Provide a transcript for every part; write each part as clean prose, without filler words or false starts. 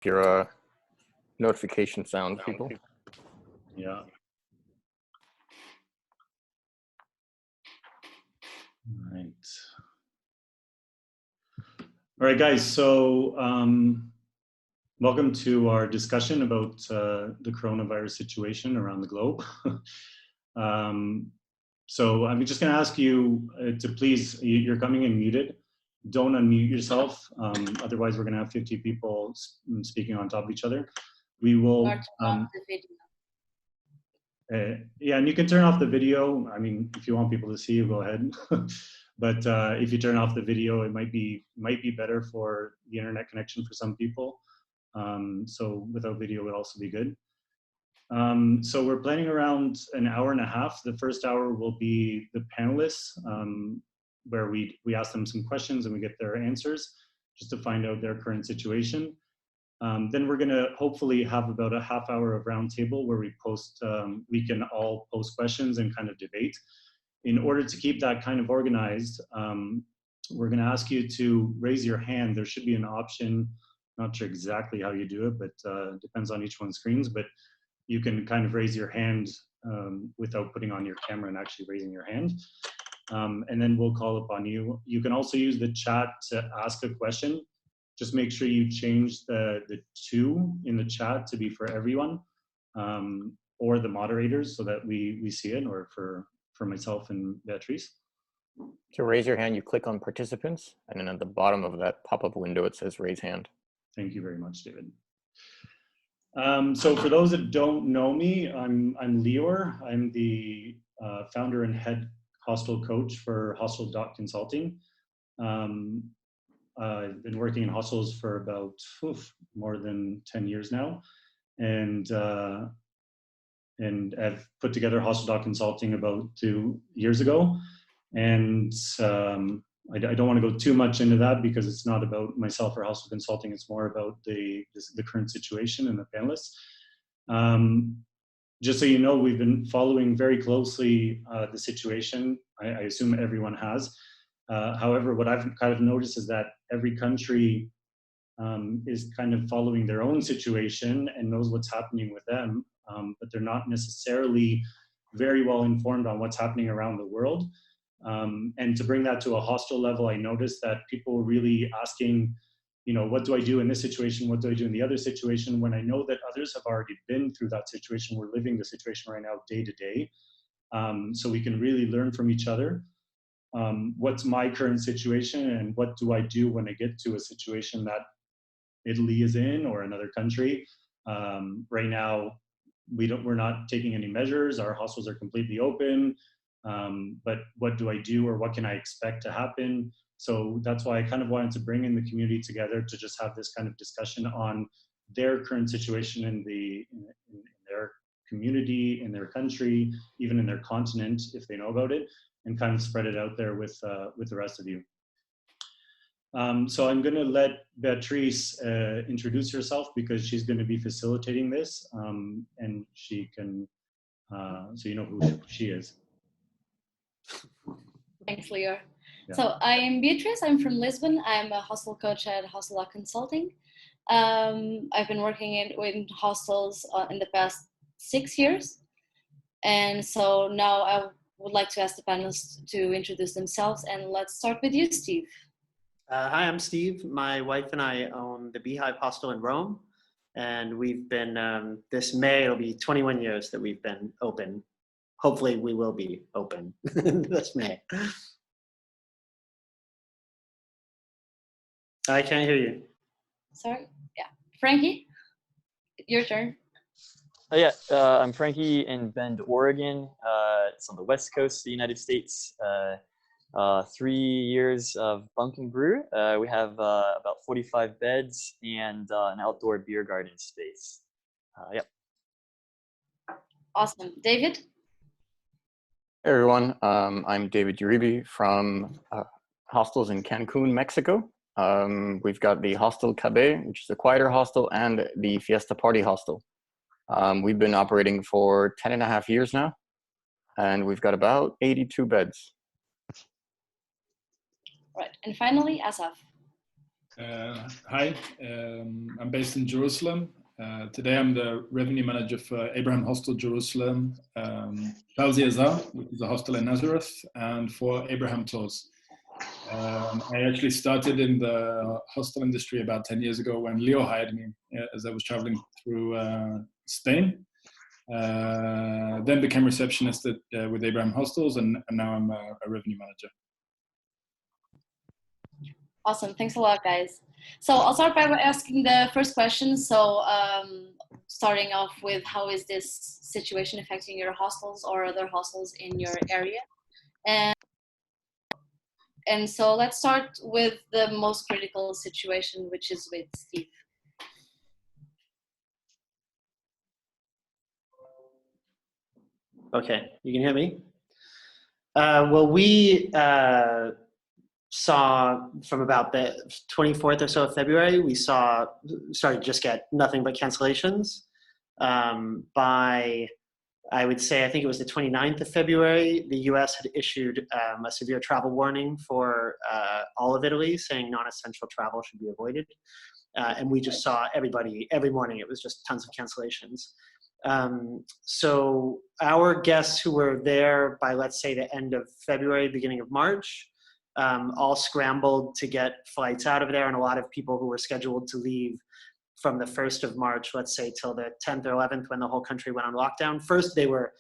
your notification sound, people. Yeah. All right, guys. So welcome to our discussion about the coronavirus situation around the globe. So I'm just going to ask you to please, you're coming in muted. Don't unmute yourself. Otherwise, we're going to have 50 people speaking on top of each other. We will. Yeah, and you can turn off the video. I mean, if you want people to see you, go ahead. But if you turn off the video, it might be better for the internet connection for some people. So without video would also be good. So we're planning around an hour and a half. The first hour will be the panelists, where we ask them some questions and we get their answers just to find out their current situation. Then we're gonna hopefully have about a half hour of roundtable where we can all post questions and kind of debate. In order to keep that kind of organized, we're gonna ask you to raise your hand. There should be an option, not sure exactly how you do it, but depends on each one's screens, but you can kind of raise your hand without putting on your camera and actually raising your hand. And then we'll call upon you. You can also use the chat to ask a question. Just make sure you change the two in the chat to be for everyone or the moderators so that we see it, or for myself and Beatrice. To raise your hand, you click on participants, and then at the bottom of that pop-up window, it says raise hand. Thank you very much, David. So for those that don't know me, I'm Lior. I'm the founder and head hostel coach for Hostel.Consulting. I've been working in hostels for about more than 10 years now, and I've put together Hostel.Consulting about 2 years ago. And I don't want to go too much into that because it's not about myself or Hostel Consulting. It's more about the current situation and the panelists. Just so you know, we've been following very closely the situation. I assume everyone has. However, what I've kind of noticed is that every country is kind of following their own situation and knows what's happening with them, but they're not necessarily very well informed on what's happening around the world. And to bring that to a hostel level, I noticed that people were really asking, you know, what do I do in this situation? What do I do in the other situation? When I know that others have already been through that situation, we're living the situation right now day to day. So we can really learn from each other. What's my current situation and what do I do when I get to a situation that Italy is in or another country? Right now, we're not taking any measures. Our hostels are completely open. But what do I do, or what can I expect to happen? So that's why I kind of wanted to bring in the community together to just have this kind of discussion on their current situation in their community, in their country, even in their continent, if they know about it, and kind of spread it out there with the rest of you. So I'm going to let Beatrice introduce herself because she's going to be facilitating this, and she can, so you know who she is. Thanks, Lior. Yeah. So I'm Beatrice. I'm from Lisbon. I'm a hostel coach at Hostel.Consulting. I've been working in hostels in the past 6 years. And so now I would like to ask the panelists to introduce themselves. And let's start with you, Steve. Hi, I'm Steve. My wife and I own the Beehive hostel in Rome. And we've been, this May, it'll be 21 years that we've been open. Hopefully we will be open this May. I can't hear you. Sorry. Yeah. Frankie, your turn. Yeah, I'm Frankie in Bend, Oregon. It's on the west coast of the United States. 3 years of Bunk+Brew. We have about 45 beds and an outdoor beer garden space. Yep. Awesome. David? Hey everyone, I'm David Uribe from hostels in Cancun, Mexico. We've got the Hostel Kab'eh, which is a quieter hostel, and the Fiesta Party Hostel. We've been operating for 10.5 years now, and we've got about 82 beds. Right, and finally, Asaf. Hi, I'm based in Jerusalem. Today I'm the revenue manager for Abraham Hostel Jerusalem, Shalzi Azar, which is a hostel in Nazareth, and for Abraham Tours. I actually started in the hostel industry about 10 years ago when Lior hired me as I was traveling through Spain. Then became receptionist with Abraham Hostels, and now I'm a revenue manager. Awesome, thanks a lot, guys. So I'll start by asking the first question. So starting off with, how is this situation affecting your hostels or other hostels in your area? And so let's start with the most critical situation, which is with Steve. Okay, you can hear me? Well, we saw from about the 24th or so of February, we started to just get nothing but cancellations. By, I would say, I think it was the 29th of February, the US had issued a severe travel warning for all of Italy, saying non-essential travel should be avoided. And we just saw everybody, every morning, it was just tons of cancellations. So our guests who were there by, let's say, the end of February, beginning of March, all scrambled to get flights out of there, and a lot of people who were scheduled to leave from the 1st of March, let's say, till the 10th or 11th when the whole country went on lockdown. First, they were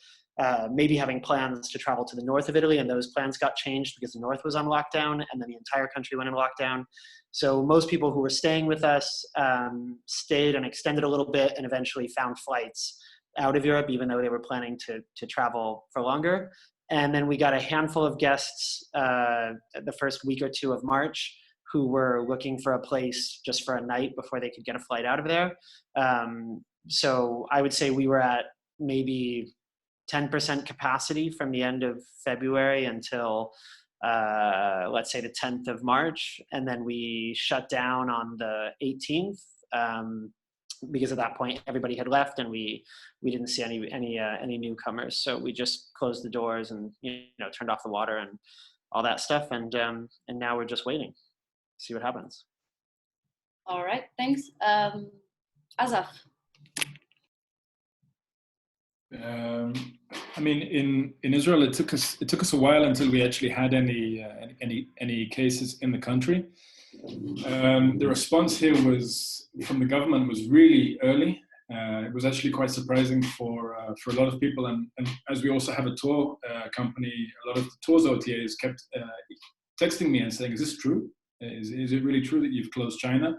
maybe having plans to travel to the north of Italy, and those plans got changed because the north was on lockdown, and then the entire country went in lockdown. So most people who were staying with us stayed and extended a little bit and eventually found flights out of Europe, even though they were planning to travel for longer. And then we got a handful of guests the first week or two of March who were looking for a place just for a night before they could get a flight out of there. So I would say we were at maybe 10% capacity from the end of February until, let's say, the 10th of March. And then we shut down on the 18th. Because at that point everybody had left and we didn't see any newcomers, so we just closed the doors and turned off the water and all that stuff, and now we're just waiting to see what happens. All right, thanks. Asaf. I mean, in Israel, it took us a while until we actually had any cases in the country. The response here from the government was really early. It was actually quite surprising for a lot of people. And as we also have a tour company, a lot of the tours OTAs kept texting me and saying, "Is this true? Is it really true that you've closed China?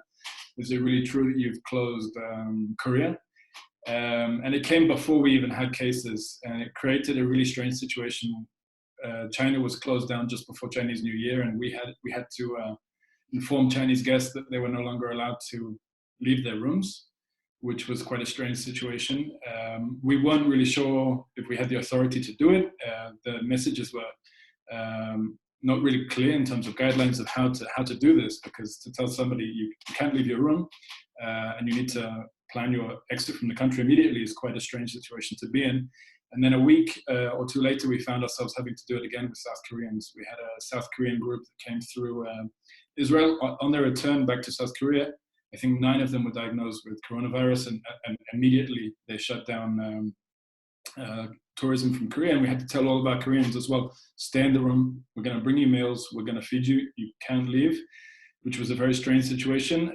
Is it really true that you've closed Korea?" And it came before we even had cases, and it created a really strange situation. China was closed down just before Chinese New Year, and we had to inform Chinese guests that they were no longer allowed to leave their rooms, which was quite a strange situation. We weren't really sure if we had the authority to do it. The messages were not really clear in terms of guidelines of how to do this, because to tell somebody you can't leave your room and you need to plan your exit from the country immediately is quite a strange situation to be in. And then a week or two later, we found ourselves having to do it again with South Koreans. We had a South Korean group that came through Israel on their return back to South Korea. I think 9 of them were diagnosed with coronavirus, and immediately they shut down tourism from Korea. And we had to tell all of our Koreans as well, stay in the room, we're going to bring you meals, we're going to feed you, you can't leave, which was a very strange situation.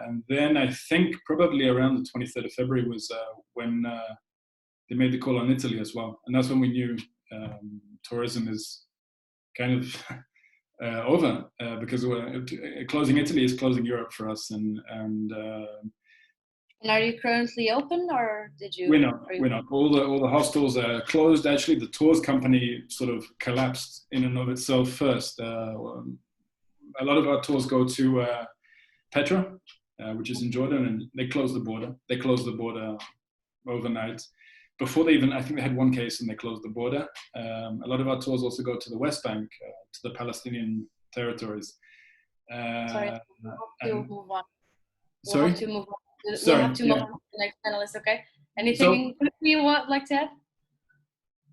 And then I think probably around the 23rd of February was when they made the call on Italy as well. And that's when we knew tourism is kind of over, because closing Italy is closing Europe for us. And are you currently open, or did you? We're not. All the hostels are closed. Actually, the tours company sort of collapsed in and of itself first. A lot of our tours go to Petra, which is in Jordan, and they closed the border. They closed the border overnight. Before they even, I think they had 1 case and they closed the border. A lot of our tours also go to the West Bank, to the Palestinian territories. Sorry, we'll have to move on. Sorry? We'll have to move on. Sorry, We'll have to move on to the next panelist, okay? Anything quick you would like to add?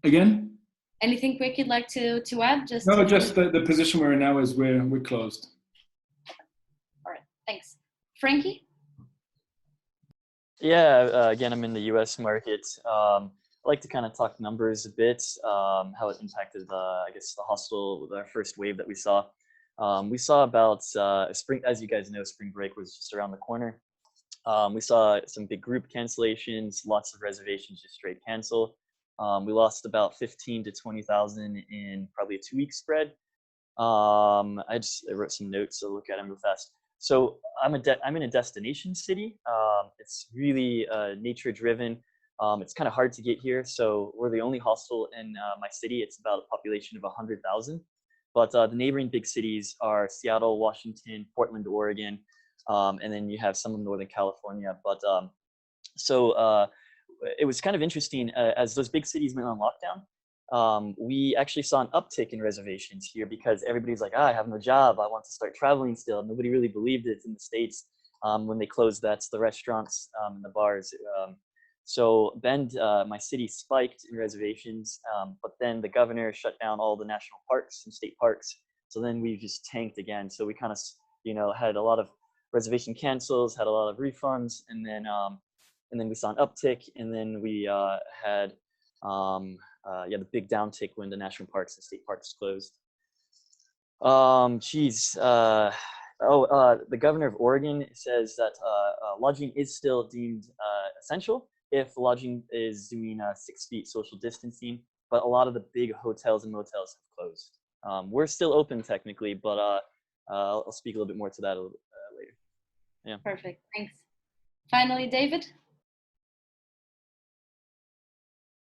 Again? Anything quick you'd like to add? No, just the position we're in now is we're closed. All right, Thanks. Frankie? Yeah, again, I'm in the U.S. market. I like to kind of talk numbers a bit, how it impacted, I guess, the hostel, our first wave that we saw. We saw about spring, as you guys know, spring break was just around the corner. We saw some big group cancellations, lots of reservations just straight cancel. We lost about 15 to 20,000 in probably a 2-week spread. I wrote some notes, so look at them real fast. So I'm in a destination city. It's really nature driven. It's kind of hard to get here. So we're the only hostel in my city. It's about a population of 100,000. But the neighboring big cities are Seattle, Washington, Portland, Oregon, and then you have some in Northern California. But it was kind of interesting as those big cities went on lockdown. We actually saw an uptick in reservations here because everybody's like, I have no job. I want to start traveling still. Nobody really believed it in the States when they closed. That's the restaurants and the bars. So Bend, my city, spiked in reservations, but then the governor shut down all the national parks and state parks. So then we just tanked again. So we kind of, had a lot of reservation cancels, had a lot of refunds, and then we saw an uptick, and then we had the big downtick when the national parks and state parks closed. The governor of Oregon says that lodging is still deemed essential if lodging is doing 6 feet social distancing, but a lot of the big hotels and motels have closed. We're still open technically, but I'll speak a little bit more to that later. Yeah. Perfect, thanks. Finally, David?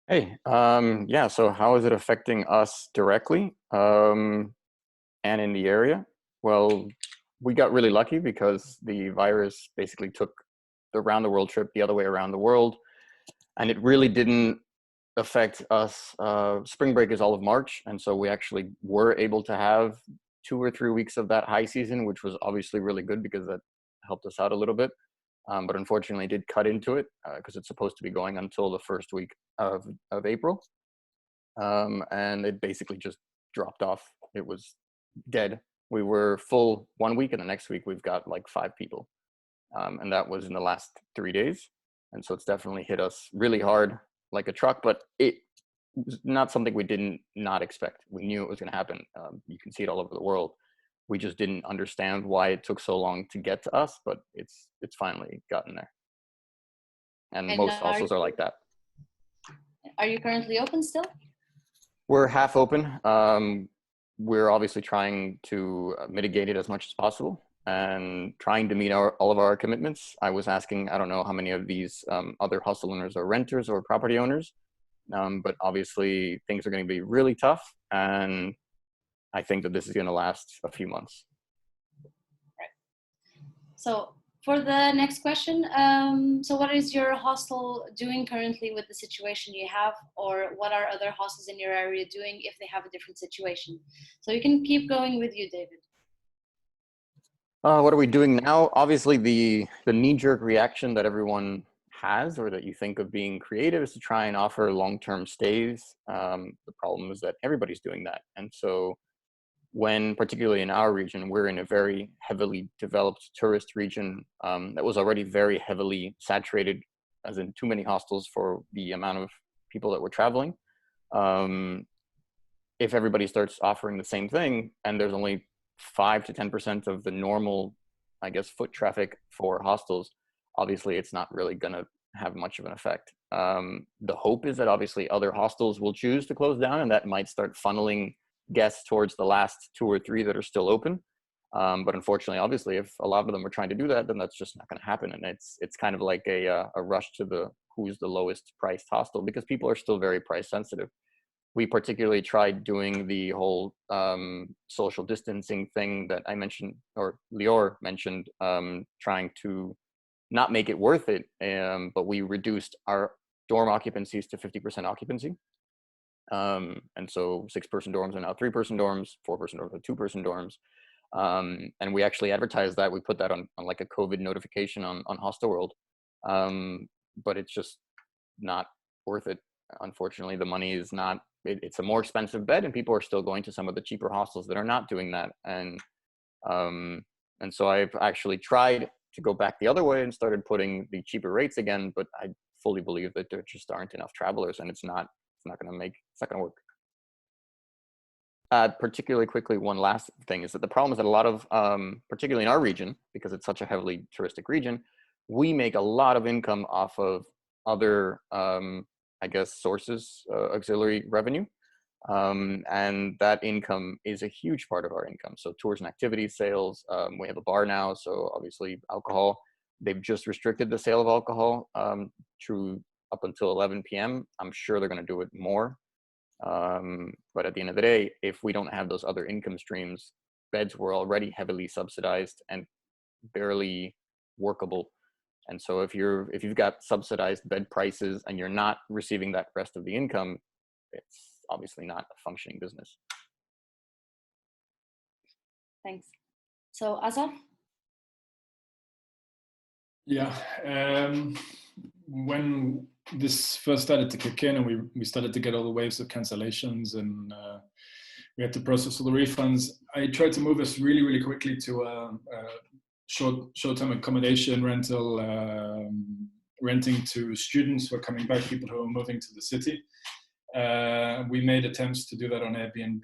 Hey, so how is it affecting us directly and in the area? Well, we got really lucky because the virus basically took the round the world trip the other way around the world, and it really didn't affect us. Spring break is all of March, and so we actually were able to have 2 or 3 weeks of that high season, which was obviously really good because that helped us out a little bit. But unfortunately did cut into it because it's supposed to be going until the first week of April. And it basically just dropped off. It was dead. We were full 1 week, and the next week we've got like 5 people. And that was in the last 3 days. And so it's definitely hit us really hard like a truck, but it was not something we didn't not expect. We knew it was going to happen. You can see it all over the world. We just didn't understand why it took so long to get to us, but it's finally gotten there. And most hostels are like that. Are you currently open still? We're half open. We're obviously trying to mitigate it as much as possible and trying to meet all of our commitments. I was asking, I don't know how many of these other hostel owners are renters or property owners, but obviously things are going to be really tough, and I think that this is going to last a few months. Right. So for the next question, so what is your hostel doing currently with the situation you have, or what are other hostels in your area doing if they have a different situation? So you can keep going with you, David. What are we doing now? Obviously, the knee-jerk reaction that everyone has, or that you think of being creative, is to try and offer long-term stays. The problem is that everybody's doing that. And so when, particularly in our region, we're in a very heavily developed tourist region that was already very heavily saturated, as in too many hostels for the amount of people that were traveling. If everybody starts offering the same thing, and there's only 5 to 10% of the normal, I guess, foot traffic for hostels, obviously it's not really going to have much of an effect. The hope is that obviously other hostels will choose to close down, and that might start funneling guests towards the last 2 or 3 that are still open. But unfortunately, obviously, if a lot of them are trying to do that, then that's just not going to happen. And it's kind of like a rush to who's the lowest priced hostel, because people are still very price sensitive. We particularly tried doing the whole social distancing thing that I mentioned, or Lior mentioned, trying to not make it worth it, but we reduced our dorm occupancies to 50% occupancy. And so 6-person dorms are now 3-person dorms, 4-person dorms are 2-person dorms. And we actually advertised that. We put that on like a COVID notification on Hostel World. But it's just not worth it. Unfortunately, the money is not, it's a more expensive bed, and people are still going to some of the cheaper hostels that are not doing that. And And so I've actually tried to go back the other way and started putting the cheaper rates again, but I fully believe that there just aren't enough travelers, and it's not going to work. Particularly quickly, one last thing is that the problem is that a lot of, particularly in our region, because it's such a heavily touristic region, we make a lot of income off of other, I guess, sources, auxiliary revenue. And that income is a huge part of our income. So tours and activities sales, we have a bar now, so obviously alcohol. They've just restricted the sale of alcohol through up until 11 p.m. I'm sure they're going to do it more. But at the end of the day, if we don't have those other income streams, beds were already heavily subsidized and barely workable. And so if you've got subsidized bed prices and you're not receiving that rest of the income, it's obviously not a functioning business. Thanks. So Asaf? Yeah, when this first started to kick in and we started to get all the waves of cancellations and we had to process all the refunds, I tried to move us really, really quickly to a short-term accommodation rental, renting to students who are coming back, people who are moving to the city. We made attempts to do that on Airbnb.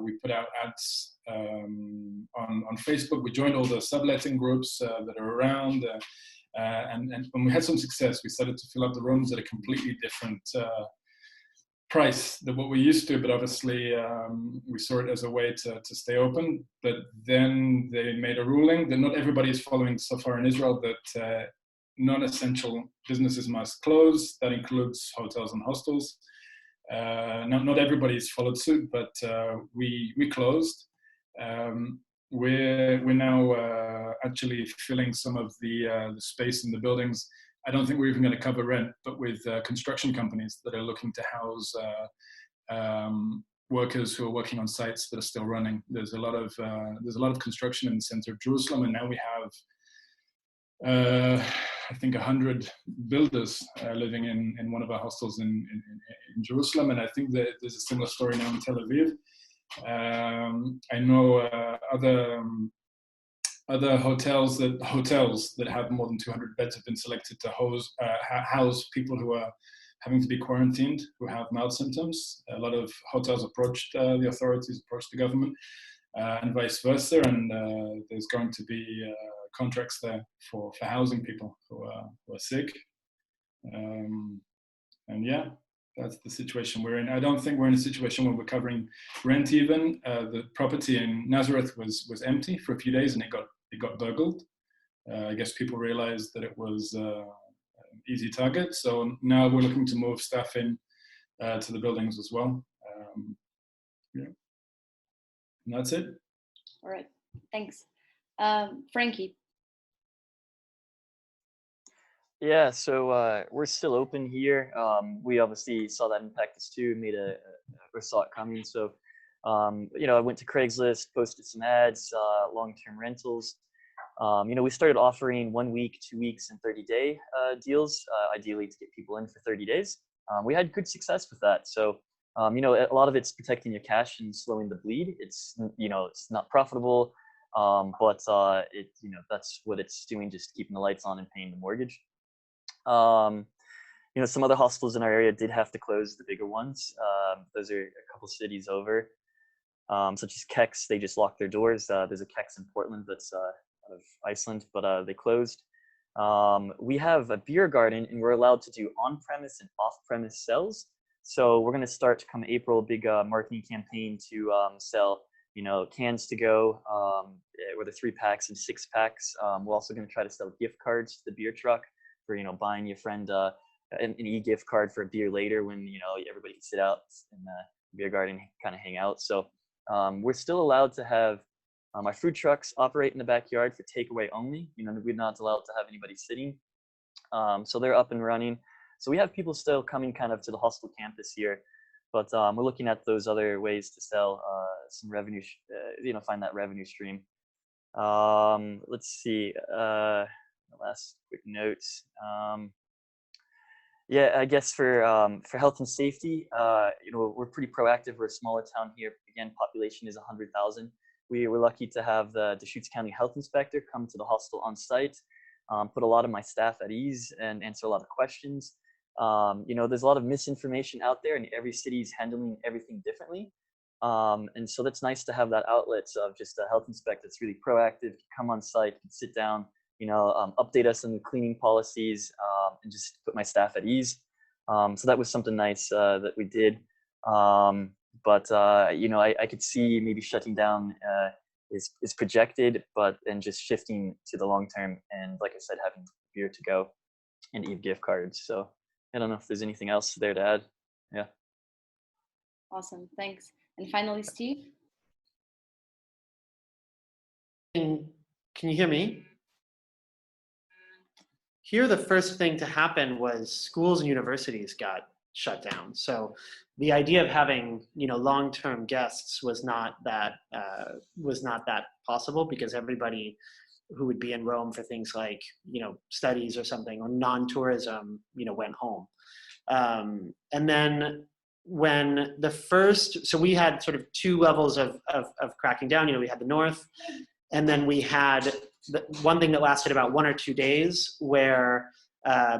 We put out ads on Facebook. We joined all the subletting groups that are around. And when we had some success, we started to fill up the rooms at a completely different price than what we used to. But obviously, we saw it as a way to stay open. But then they made a ruling that not everybody is following so far in Israel, that non-essential businesses must close. That includes hotels and hostels. Not everybody's followed suit, but we closed. We're now actually filling some of the space in the buildings. I don't think we're even going to cover rent, but with construction companies that are looking to house workers who are working on sites that are still running. There's a lot of construction in the center of Jerusalem, and now we have I think 100 builders living in one of our hostels in Jerusalem, and I think that there's a similar story now in Tel Aviv. I know other hotels that have more than 200 beds have been selected to house people who are having to be quarantined, who have mild symptoms. A lot of hotels approached the authorities, approached the government, and vice versa, and there's going to be contracts there for housing people who are sick. And yeah, that's the situation we're in. I don't think we're in a situation where we're covering rent even. The property in Nazareth was empty for a few days and it got burgled. I guess people realized that it was an easy target. So now we're looking to move staff in to the buildings as well. Yeah. And that's it. All right, thanks. Frankie. Yeah, so we're still open here. We obviously saw that impact us too, or saw it coming. So, I went to Craigslist, posted some ads, long-term rentals. We started offering 1 week, 2 weeks, and 30-day deals, ideally to get people in for 30 days. We had good success with that. So, a lot of it's protecting your cash and slowing the bleed. It's not profitable, but that's what it's doing, just keeping the lights on and paying the mortgage. Some other hostels in our area did have to close, the bigger ones. Those are a couple cities over, such as Kex. They just locked their doors. There's a Kex in Portland that's out of Iceland, but they closed. We have a beer garden, and we're allowed to do on-premise and off-premise sales. So we're going to start to come April, a big marketing campaign to sell, cans to go, whether 3-packs and 6-packs. We're also going to try to sell gift cards to the beer truck for, buying your friend an e-gift card for a beer later when, everybody can sit out in the beer garden, kind of hang out. So we're still allowed to have our food trucks operate in the backyard for takeaway only. We're not allowed to have anybody sitting. So they're up and running. So we have people still coming kind of to the hostel campus here, but we're looking at those other ways to sell some revenue, find that revenue stream. Let's see, last quick notes. Yeah, I guess for health and safety, we're pretty proactive. We're a smaller town here. Again, population is 100,000. we were lucky to have the Deschutes County Health Inspector come to the hostel on site, put a lot of my staff at ease and answer a lot of questions. There's a lot of misinformation out there, and every city is handling everything differently. And so that's nice to have that outlet of just a health inspector that's really proactive, come on site, can sit down, update us on the cleaning policies, and just put my staff at ease. So that was something nice that we did. I could see maybe shutting down is projected, but then just shifting to the long term. And like I said, having beer to go and Eve gift cards. So I don't know if there's anything else there to add. Yeah. Awesome. Thanks. And finally, Steve. Can you hear me? Here, the first thing to happen was schools and universities got shut down. So the idea of having, long-term guests was not that possible, because everybody who would be in Rome for things like, studies or something, or non-tourism, went home. And then when so we had sort of two levels of cracking down. We had the north, and then we had one thing that lasted about 1 or 2 days, where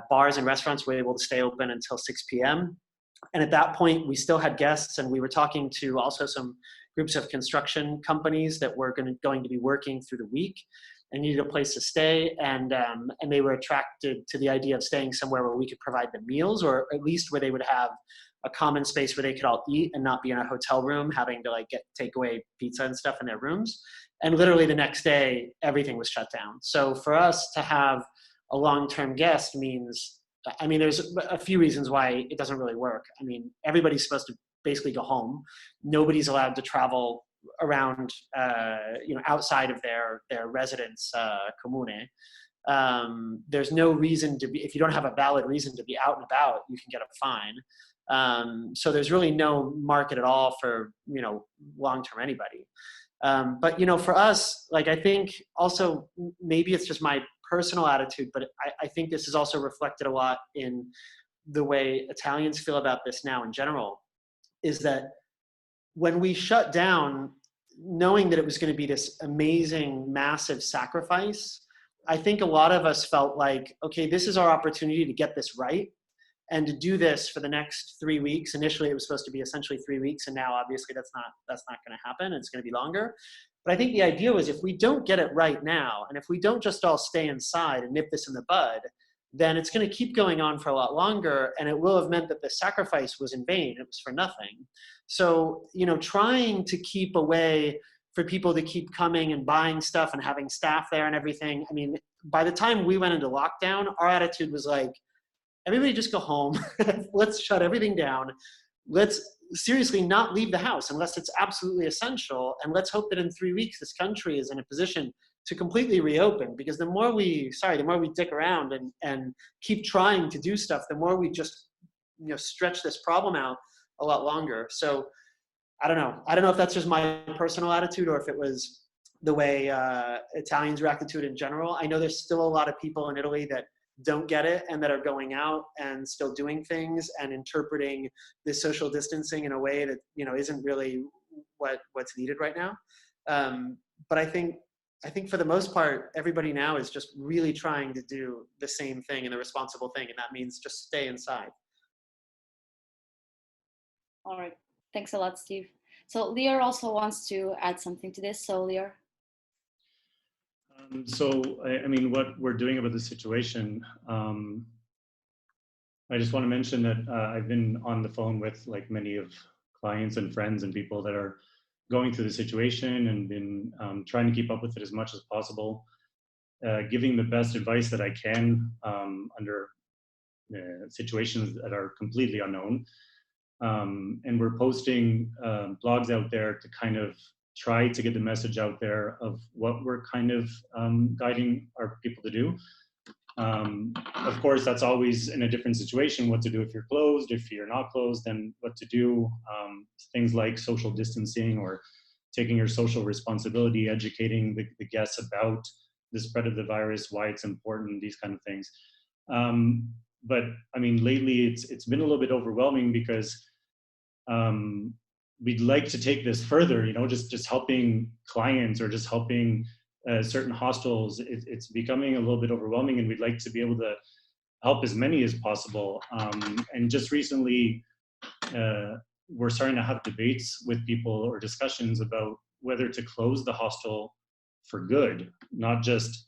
bars and restaurants were able to stay open until 6 p.m. And at that point, we still had guests, and we were talking to also some groups of construction companies that were going to be working through the week and needed a place to stay. And they were attracted to the idea of staying somewhere where we could provide them meals, or at least where they would have a common space where they could all eat and not be in a hotel room having to get takeaway pizza and stuff in their rooms. And literally the next day, everything was shut down. So for us to have a long-term guest means, there's a few reasons why it doesn't really work. Everybody's supposed to basically go home. Nobody's allowed to travel around, outside of their residence comune. There's no reason to be, if you don't have a valid reason to be out and about, you can get a fine. So there's really no market at all for, long-term anybody. But, for us, I think also, maybe it's just my personal attitude, but I think this is also reflected a lot in the way Italians feel about this now in general, is that when we shut down, knowing that it was going to be this amazing, massive sacrifice, I think a lot of us felt like, okay, this is our opportunity to get this right and to do this for the next 3 weeks. Initially, it was supposed to be essentially 3 weeks, and now obviously that's not going to happen. It's going to be longer. But I think the idea was, if we don't get it right now, and if we don't just all stay inside and nip this in the bud, then it's going to keep going on for a lot longer, and it will have meant that the sacrifice was in vain. It was for nothing. So, trying to keep a way for people to keep coming and buying stuff and having staff there and everything. By the time we went into lockdown, our attitude was like, everybody just go home. Let's shut everything down. Let's seriously not leave the house unless it's absolutely essential. And let's hope that in 3 weeks, this country is in a position to completely reopen, because the more we dick around and keep trying to do stuff, the more we just, stretch this problem out a lot longer. So I don't know if that's just my personal attitude, or if it was the way Italians reacted to it in general. I know there's still a lot of people in Italy that don't get it and that are going out and still doing things and interpreting this social distancing in a way that, isn't really what's needed right now. But I think for the most part, everybody now is just really trying to do the same thing and the responsible thing. And that means just stay inside. All right. Thanks a lot, Steve. So Lior also wants to add something to this. So Lior. What we're doing about the situation, I just want to mention that I've been on the phone with many of clients and friends and people that are going through the situation, and been trying to keep up with it as much as possible, giving the best advice that I can under situations that are completely unknown. And we're posting blogs out there to kind of try to get the message out there of what we're kind of guiding our people to do. Of course, that's always in a different situation, what to do if you're closed. If you're not closed, then what to do. Things like social distancing, or taking your social responsibility, educating the guests about the spread of the virus, why it's important, these kind of things. But lately it's been a little bit overwhelming, because we'd like to take this further, you know, just helping clients or just helping certain hostels. It's becoming a little bit overwhelming, and we'd like to be able to help as many as possible. And just recently, we're starting to have debates with people or discussions about whether to close the hostel for good. Not just,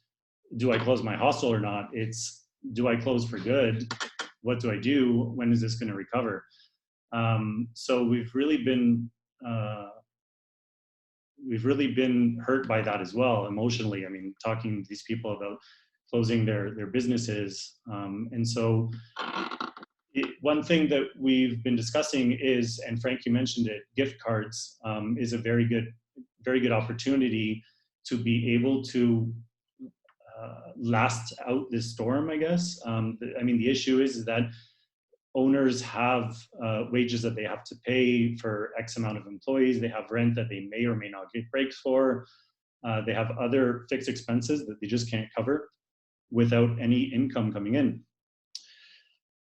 do I close my hostel or not? It's, do I close for good? What do I do? When is this going to recover? So we've really been hurt by that as well, emotionally. I mean, talking to these people about closing their businesses. And so one thing that we've been discussing is, and Frankie mentioned it, gift cards is a very good opportunity to be able to last out this storm, I guess. I mean, the issue is that owners have wages that they have to pay for X amount of employees. They have rent that they may or may not get breaks for. They have other fixed expenses that they just can't cover without any income coming in.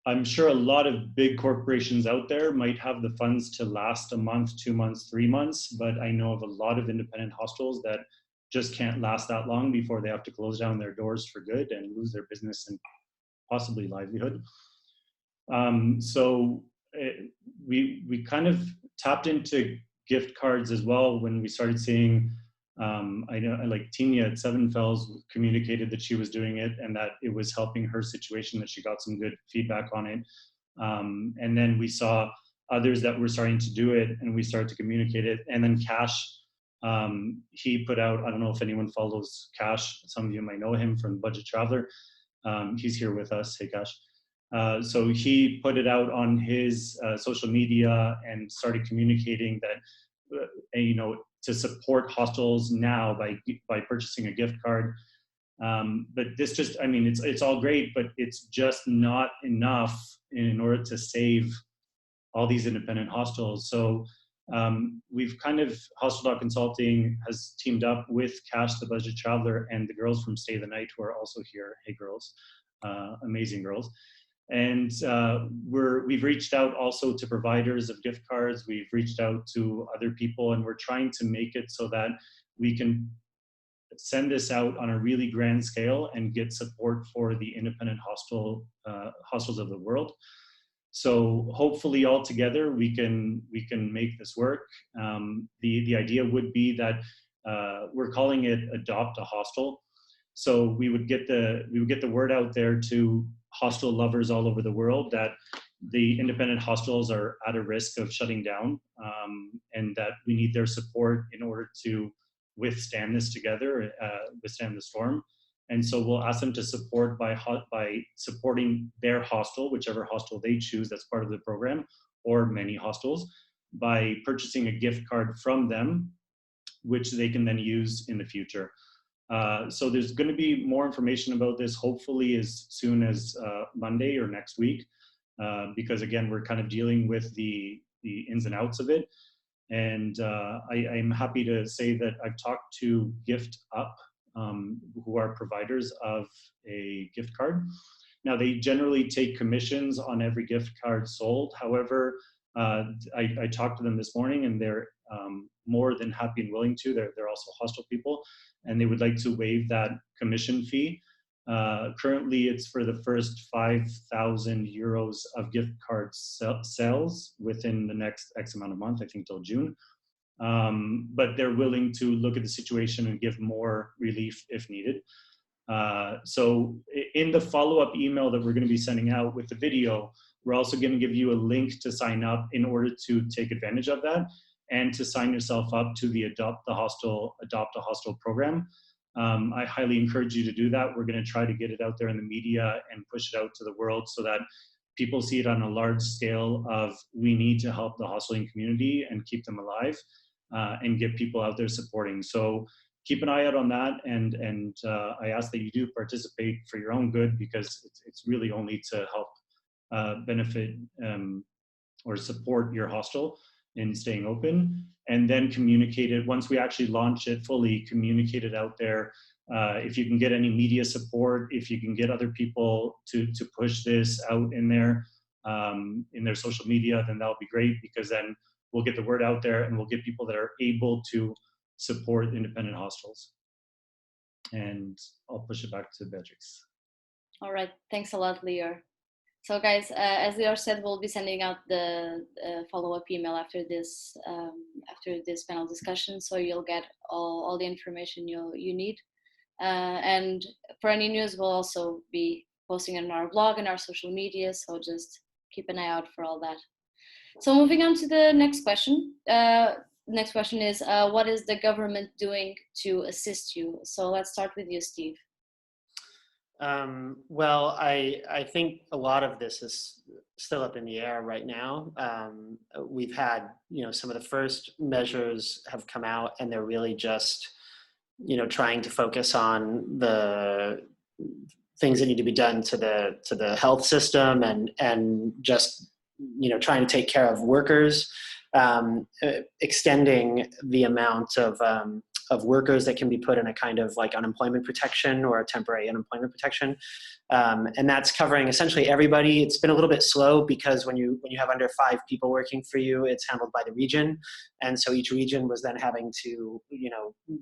I'm sure a lot of big corporations out there might have the funds to last a month, 2 months, 3 months, but I know of a lot of independent hostels that just can't last that long before they have to close down their doors for good and lose their business and possibly livelihood. So we kind of tapped into gift cards as well when we started seeing, I know like Tina at Seven Fells communicated that she was doing it and that it was helping her situation, that she got some good feedback on it. And then we saw others that were starting to do it, and we started to communicate it. And then Cash, he put out, I don't know if anyone follows Cash, some of you might know him from Budget Traveler. He's here with us. Hey, Cash. So he put it out on his social media and started communicating that, you know, to support hostels now by purchasing a gift card. But this just, I mean, it's all great, but it's just not enough in order to save all these independent hostels. So we've kind of, Hostel.Consulting has teamed up with Cash, the Budget Traveler, and the girls from Stay the Night, who are also here. Hey girls, amazing girls. And we've reached out also to providers of gift cards. We've reached out to other people, and we're trying to make it so that we can send this out on a really grand scale and get support for the independent hostels of the world. So hopefully all together we can make this work. The idea would be that we're calling it Adopt a Hostel. So we would get the word out there to hostel lovers all over the world that the independent hostels are at a risk of shutting down, and that we need their support in order to withstand this together, withstand the storm. And so we'll ask them to support by supporting their hostel, whichever hostel they choose that's part of the program, or many hostels, by purchasing a gift card from them, which they can then use in the future. So there's going to be more information about this, hopefully as soon as Monday or next week, because again, we're kind of dealing with the ins and outs of it. And I'm happy to say that I've talked to Gift Up, who are providers of a gift card. Now, they generally take commissions on every gift card sold. However, I talked to them this morning, and they're more than happy and willing to. They're also hostel people, and they would like to waive that commission fee. Currently, it's for the first 5,000 euros of gift card sales within the next X amount of months, I think till June. But they're willing to look at the situation and give more relief if needed. So in the follow-up email that we're going to be sending out with the video, we're also going to give you a link to sign up in order to take advantage of that and to sign yourself up to the Adopt a Hostel program. I highly encourage you to do that. We're going to try to get it out there in the media and push it out to the world so that people see it on a large scale of, we need to help the hosteling community and keep them alive, and get people out there supporting. So keep an eye out on that, and I ask that you do participate for your own good, because it's really only to help benefit or support your hostel in staying open, and then communicate it once we actually launch it fully, communicate it out there. If you can get any media support, if you can get other people to push this out in their social media, then that'll be great, because then we'll get the word out there, and we'll get people that are able to support independent hostels. And I'll push it back to Beatriz. All right, thanks a lot, Lior. So guys, as Lior said, we'll be sending out the follow-up email after this panel discussion, so you'll get all the information you need. And for any news, we'll also be posting on our blog and our social media, so just keep an eye out for all that. So moving on to the next question. Next question is, what is the government doing to assist you? So let's start with you, Steve. Well, I think a lot of this is still up in the air right now. We've had, some of the first measures have come out, and they're really just, trying to focus on the things that need to be done to the health system, and just, trying to take care of workers, extending the amount of workers that can be put in a kind of like unemployment protection or a temporary unemployment protection. And that's covering essentially everybody. It's been a little bit slow because when you have under 5 people working for you, it's handled by the region. And so each region was then having to,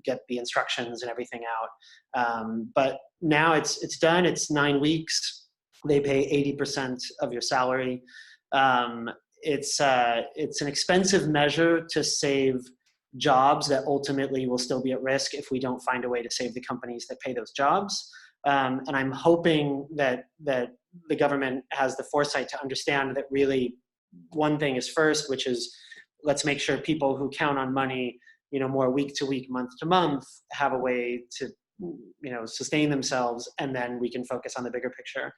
get the instructions and everything out. But now it's done. It's 9 weeks. They pay 80% of your salary. It's an expensive measure to save jobs that ultimately will still be at risk if we don't find a way to save the companies that pay those jobs. And I'm hoping that the government has the foresight to understand that really one thing is first, which is let's make sure people who count on money, more week to week, month to month, have a way to, sustain themselves, and then we can focus on the bigger picture.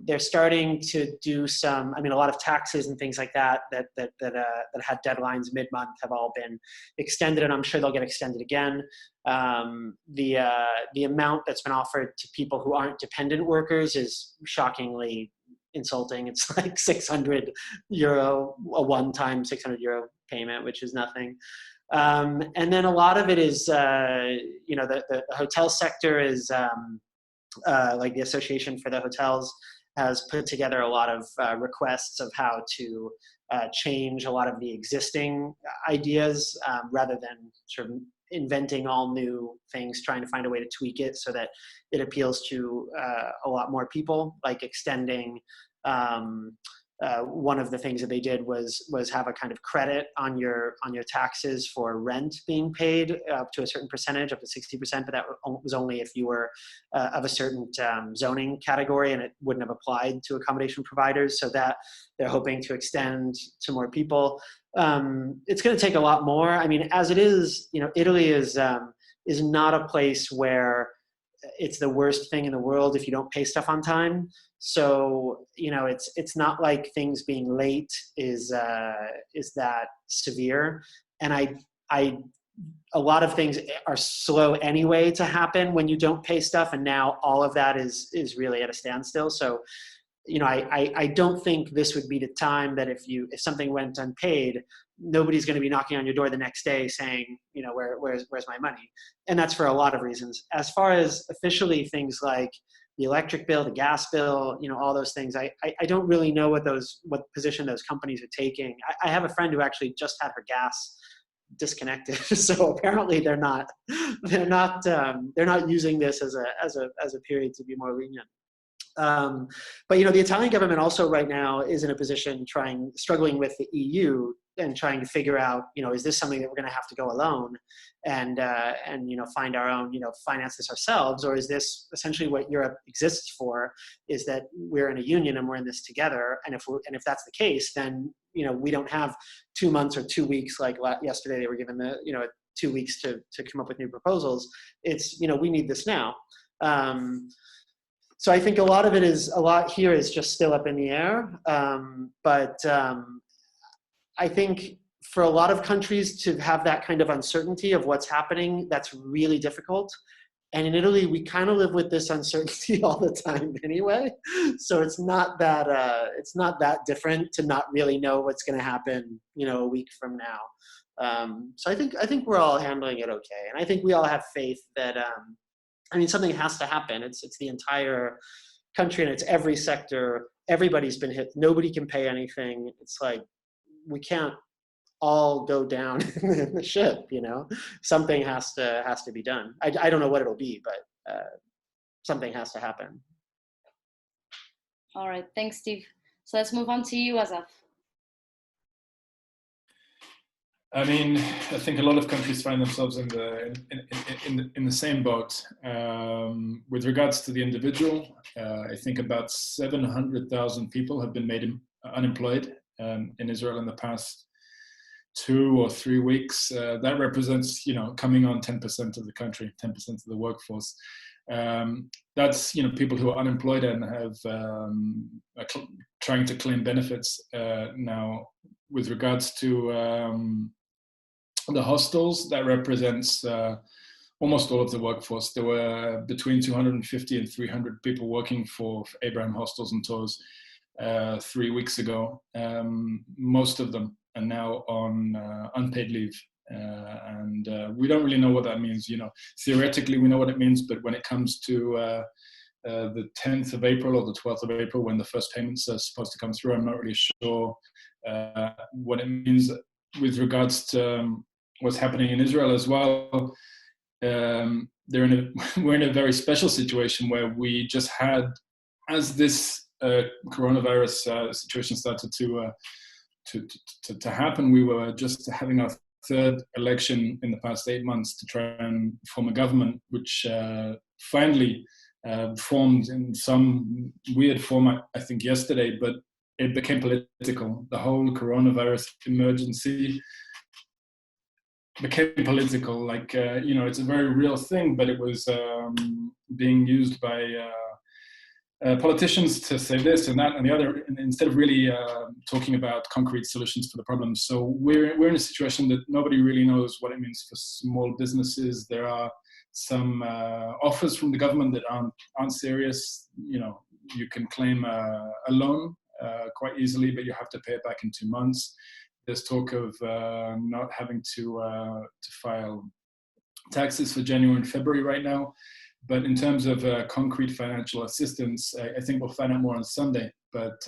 They're starting to do a lot of taxes and things like that had deadlines mid-month have all been extended, and I'm sure they'll get extended again. The amount that's been offered to people who aren't dependent workers is shockingly insulting. It's like €600, a one-time €600 payment, which is nothing. And then a lot of it is, the hotel sector is, like the Association for the Hotels has put together a lot of requests of how to change a lot of the existing ideas, rather than sort of inventing all new things, trying to find a way to tweak it so that it appeals to a lot more people, like extending one of the things that they did was have a kind of credit on your taxes for rent being paid up to a certain percentage, up to 60%, but that was only if you were of a certain zoning category, and it wouldn't have applied to accommodation providers. So that they're hoping to extend to more people. It's going to take a lot more. I mean, as it is, Italy is not a place where it's the worst thing in the world if you don't pay stuff on time. So, it's not like things being late is that severe. And a lot of things are slow anyway to happen when you don't pay stuff. And now all of that is really at a standstill. So, I don't think this would be the time that if something went unpaid, nobody's going to be knocking on your door the next day saying, where's my money? And that's for a lot of reasons. As far as officially things like the electric bill, the gas bill, all those things, I don't really know what position those companies are taking. I have a friend who actually just had her gas disconnected. So apparently they're not using this as a period to be more lenient. But the Italian government also right now is in a position struggling with the EU and trying to figure out, is this something that we're going to have to go alone and find our own, finance this ourselves, or is this essentially what Europe exists for? Is that we're in a union and we're in this together, and if that's the case, then we don't have 2 months or 2 weeks like yesterday they were given 2 weeks to come up with new proposals. It's we need this now. So I think a lot here is just still up in the air. But I think for a lot of countries to have that kind of uncertainty of what's happening, that's really difficult. And in Italy, we kind of live with this uncertainty all the time anyway. So it's not that different to not really know what's going to happen, a week from now. So I think we're all handling it okay. And I think we all have faith that, something has to happen. It's the entire country and it's every sector. Everybody's been hit. Nobody can pay anything. It's like, we can't all go down in the ship, you know? Something has to be done. I don't know what it'll be, but something has to happen. All right, thanks, Steve. So let's move on to you, Asaf. I mean, I think a lot of countries find themselves in the same boat. With regards to the individual, I think about 700,000 people have been made unemployed in Israel in the past 2 or 3 weeks. That represents, coming on 10% of the country, 10% of the workforce. That's, people who are unemployed and have are trying to claim benefits now. With regards to the hostels, that represents almost all of the workforce. There were between 250 and 300 people working for Abraham Hostels and Tours 3 weeks ago. Most of them are now on unpaid leave. And we don't really know what that means. Theoretically, we know what it means, but when it comes to the 10th of April or the 12th of April, when the first payments are supposed to come through, I'm not really sure what it means with regards to what's happening in Israel as well. We're in a very special situation where we just had, as this coronavirus situation started to happen, we were just having our third election in the past 8 months to try and form a government, which finally formed in some weird format, I think yesterday, but it became political. The whole coronavirus emergency became political. It's a very real thing, but it was being used by politicians to say this and that and the other, instead of really talking about concrete solutions for the problems. So we're in a situation that nobody really knows what it means for small businesses. There are some offers from the government that aren't serious. You can claim a loan quite easily, but you have to pay it back in 2 months. There's talk of not having to file taxes for January and February right now. But in terms of concrete financial assistance, I think we'll find out more on Sunday. But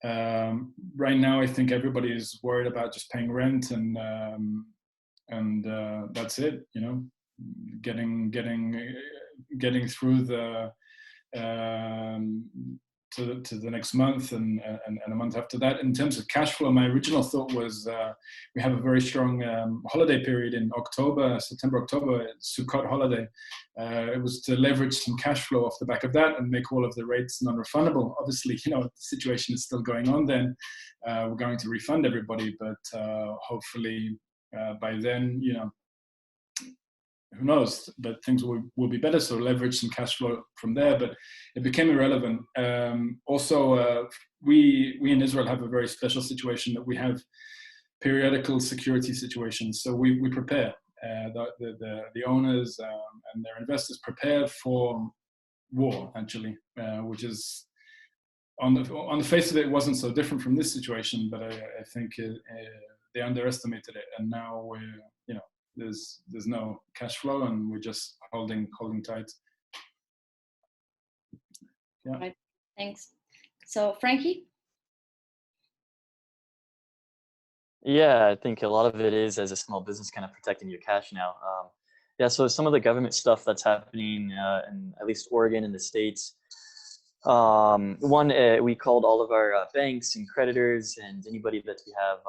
right now, I think everybody is worried about just paying rent and that's it. Getting through the to the next month and a month after that. In terms of cash flow, my original thought was we have a very strong holiday period in September, October, Sukkot holiday. It was to leverage some cash flow off the back of that and make all of the rates non-refundable. Obviously, the situation is still going on then. We're going to refund everybody, but hopefully by then, who knows, but things will be better. So leverage some cash flow from there, but it became irrelevant. Also, we in Israel have a very special situation that we have periodical security situations. So we prepare, the owners and their investors prepare for war, actually, which is on the face of it wasn't so different from this situation, but I think they underestimated it, and now we're, there's no cash flow and we're just holding tight. Yeah. Right. Thanks. So Frankie? Yeah, I think a lot of it is, as a small business, kind of protecting your cash now. Yeah, so some of the government stuff that's happening in at least Oregon and the States. We called all of our banks and creditors and anybody that we have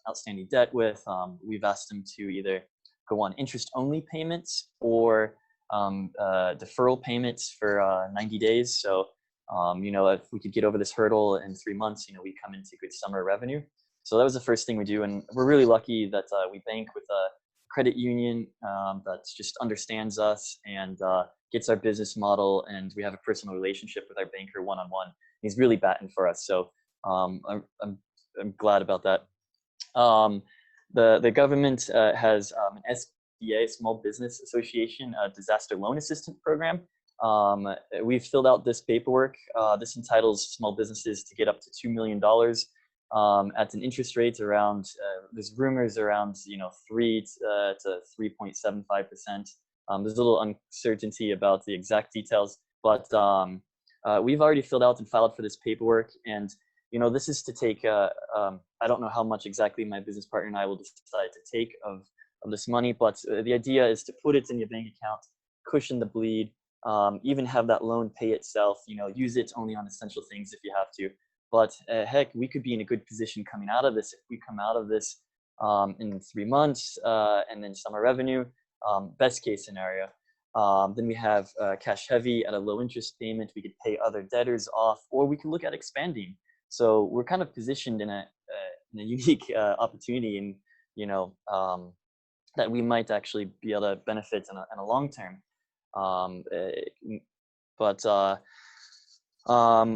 outstanding debt with. We've asked them to either go on interest-only payments or deferral payments for 90 days. So, if we could get over this hurdle in 3 months, we come into good summer revenue. So that was the first thing we do. And we're really lucky that we bank with a credit union that just understands us and gets our business model. And we have a personal relationship with our banker one-on-one. He's really batting for us. So I'm glad about that. The government has an SBA, Small Business Association, disaster loan assistance program. We've filled out this paperwork. This entitles small businesses to get up to $2 million at an interest rate around, there's rumors around 3 to 3.75%. There's a little uncertainty about the exact details, but we've already filled out and filed for this paperwork, and this is to take, I don't know how much exactly my business partner and I will decide to take of this money, but the idea is to put it in your bank account, cushion the bleed, even have that loan pay itself, use it only on essential things if you have to. But heck, we could be in a good position coming out of this. If we come out of this in 3 months and then summer revenue, best case scenario, then we have cash heavy at a low interest payment. We could pay other debtors off, or we can look at expanding. So we're kind of positioned in a unique opportunity, and that we might actually be able to benefit in a long term.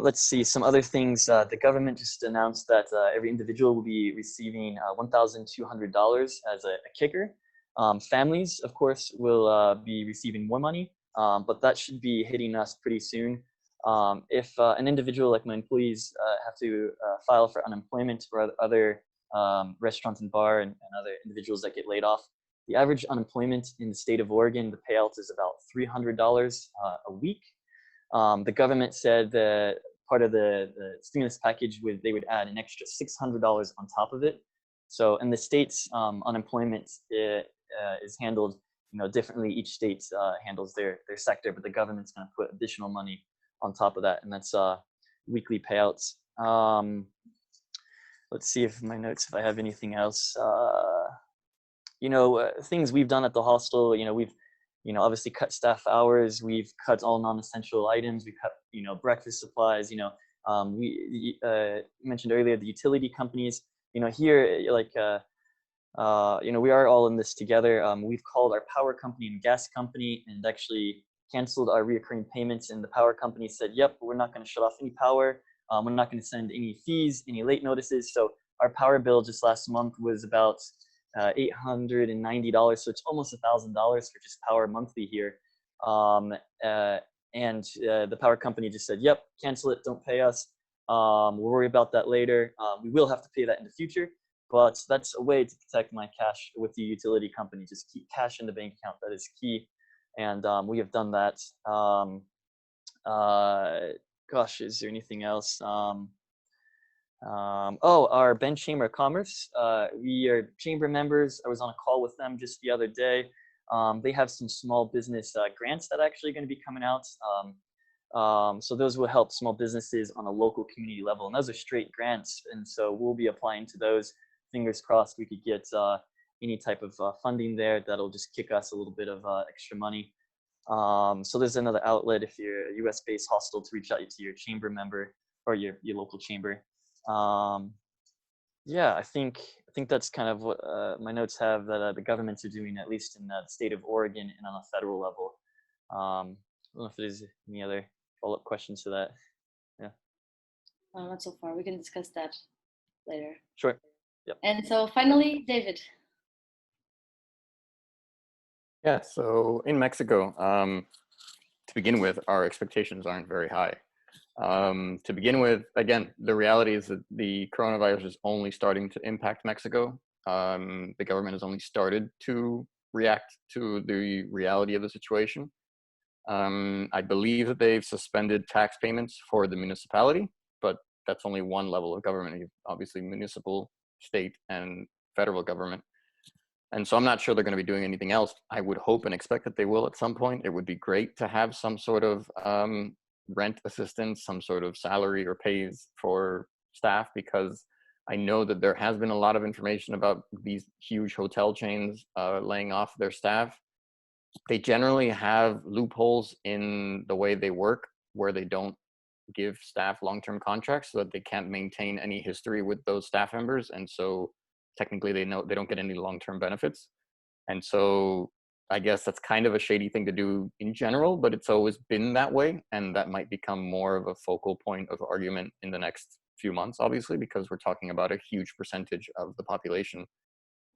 Let's see some other things. The government just announced that every individual will be receiving $1,200 as a kicker. Families, of course, will be receiving more money, but that should be hitting us pretty soon. If an individual like my employees have to file for unemployment, or other restaurants and bar and other individuals that get laid off, the average unemployment in the state of Oregon, the payout is about $300 a week. The government said that part of the stimulus package they would add an extra $600 on top of it. So in the states, unemployment is handled differently. Each state handles their sector, but the government's going to put additional money on top of that, and that's weekly payouts. Let's see if my notes, if I have anything else. Things we've done at the hostel, we've obviously cut staff hours, we've cut all non-essential items, we cut breakfast supplies. We mentioned earlier the utility companies. Here, we are all in this together. We've called our power company and gas company and actually canceled our reoccurring payments, and the power company said, yep, we're not going to shut off any power. We're not going to send any fees, any late notices. So our power bill just last month was about $890, so it's almost $1,000 for just power monthly here. And the power company just said, yep, cancel it, don't pay us. We'll worry about that later. We will have to pay that in the future, but that's a way to protect my cash with the utility company. Just keep cash in the bank account. That is key. And we have done that. Gosh, is there anything else? Our Bend Chamber of Commerce. We are chamber members. I was on a call with them just the other day. They have some small business grants that are actually going to be coming out. So those will help small businesses on a local community level. And those are straight grants. And so we'll be applying to those. Fingers crossed we could get any type of funding there that'll just kick us a little bit of extra money. So there's another outlet if you're a US-based hostel to reach out to your chamber member or your local chamber. Yeah, I think that's kind of what my notes have that the governments are doing, at least in the state of Oregon and on a federal level. I don't know if there's any other follow-up questions to that. Yeah. Not so far. We can discuss that later. Sure. Yep. And so finally, David. Yeah, so in Mexico, to begin with, our expectations aren't very high. To begin with, again, the reality is that the coronavirus is only starting to impact Mexico. The government has only started to react to the reality of the situation. I believe that they've suspended tax payments for the municipality, but that's only one level of government. You have obviously municipal, state, and federal government. And so I'm not sure they're going to be doing anything else. I would hope and expect that they will at some point. It would be great to have some sort of rent assistance, some sort of salary or pays for staff, because I know that there has been a lot of information about these huge hotel chains laying off their staff. They generally have loopholes in the way they work where they don't give staff long-term contracts so that they can't maintain any history with those staff members. And so technically they don't get any long-term benefits. And so I guess that's kind of a shady thing to do in general, but it's always been that way. And that might become more of a focal point of argument in the next few months, obviously, because we're talking about a huge percentage of the population.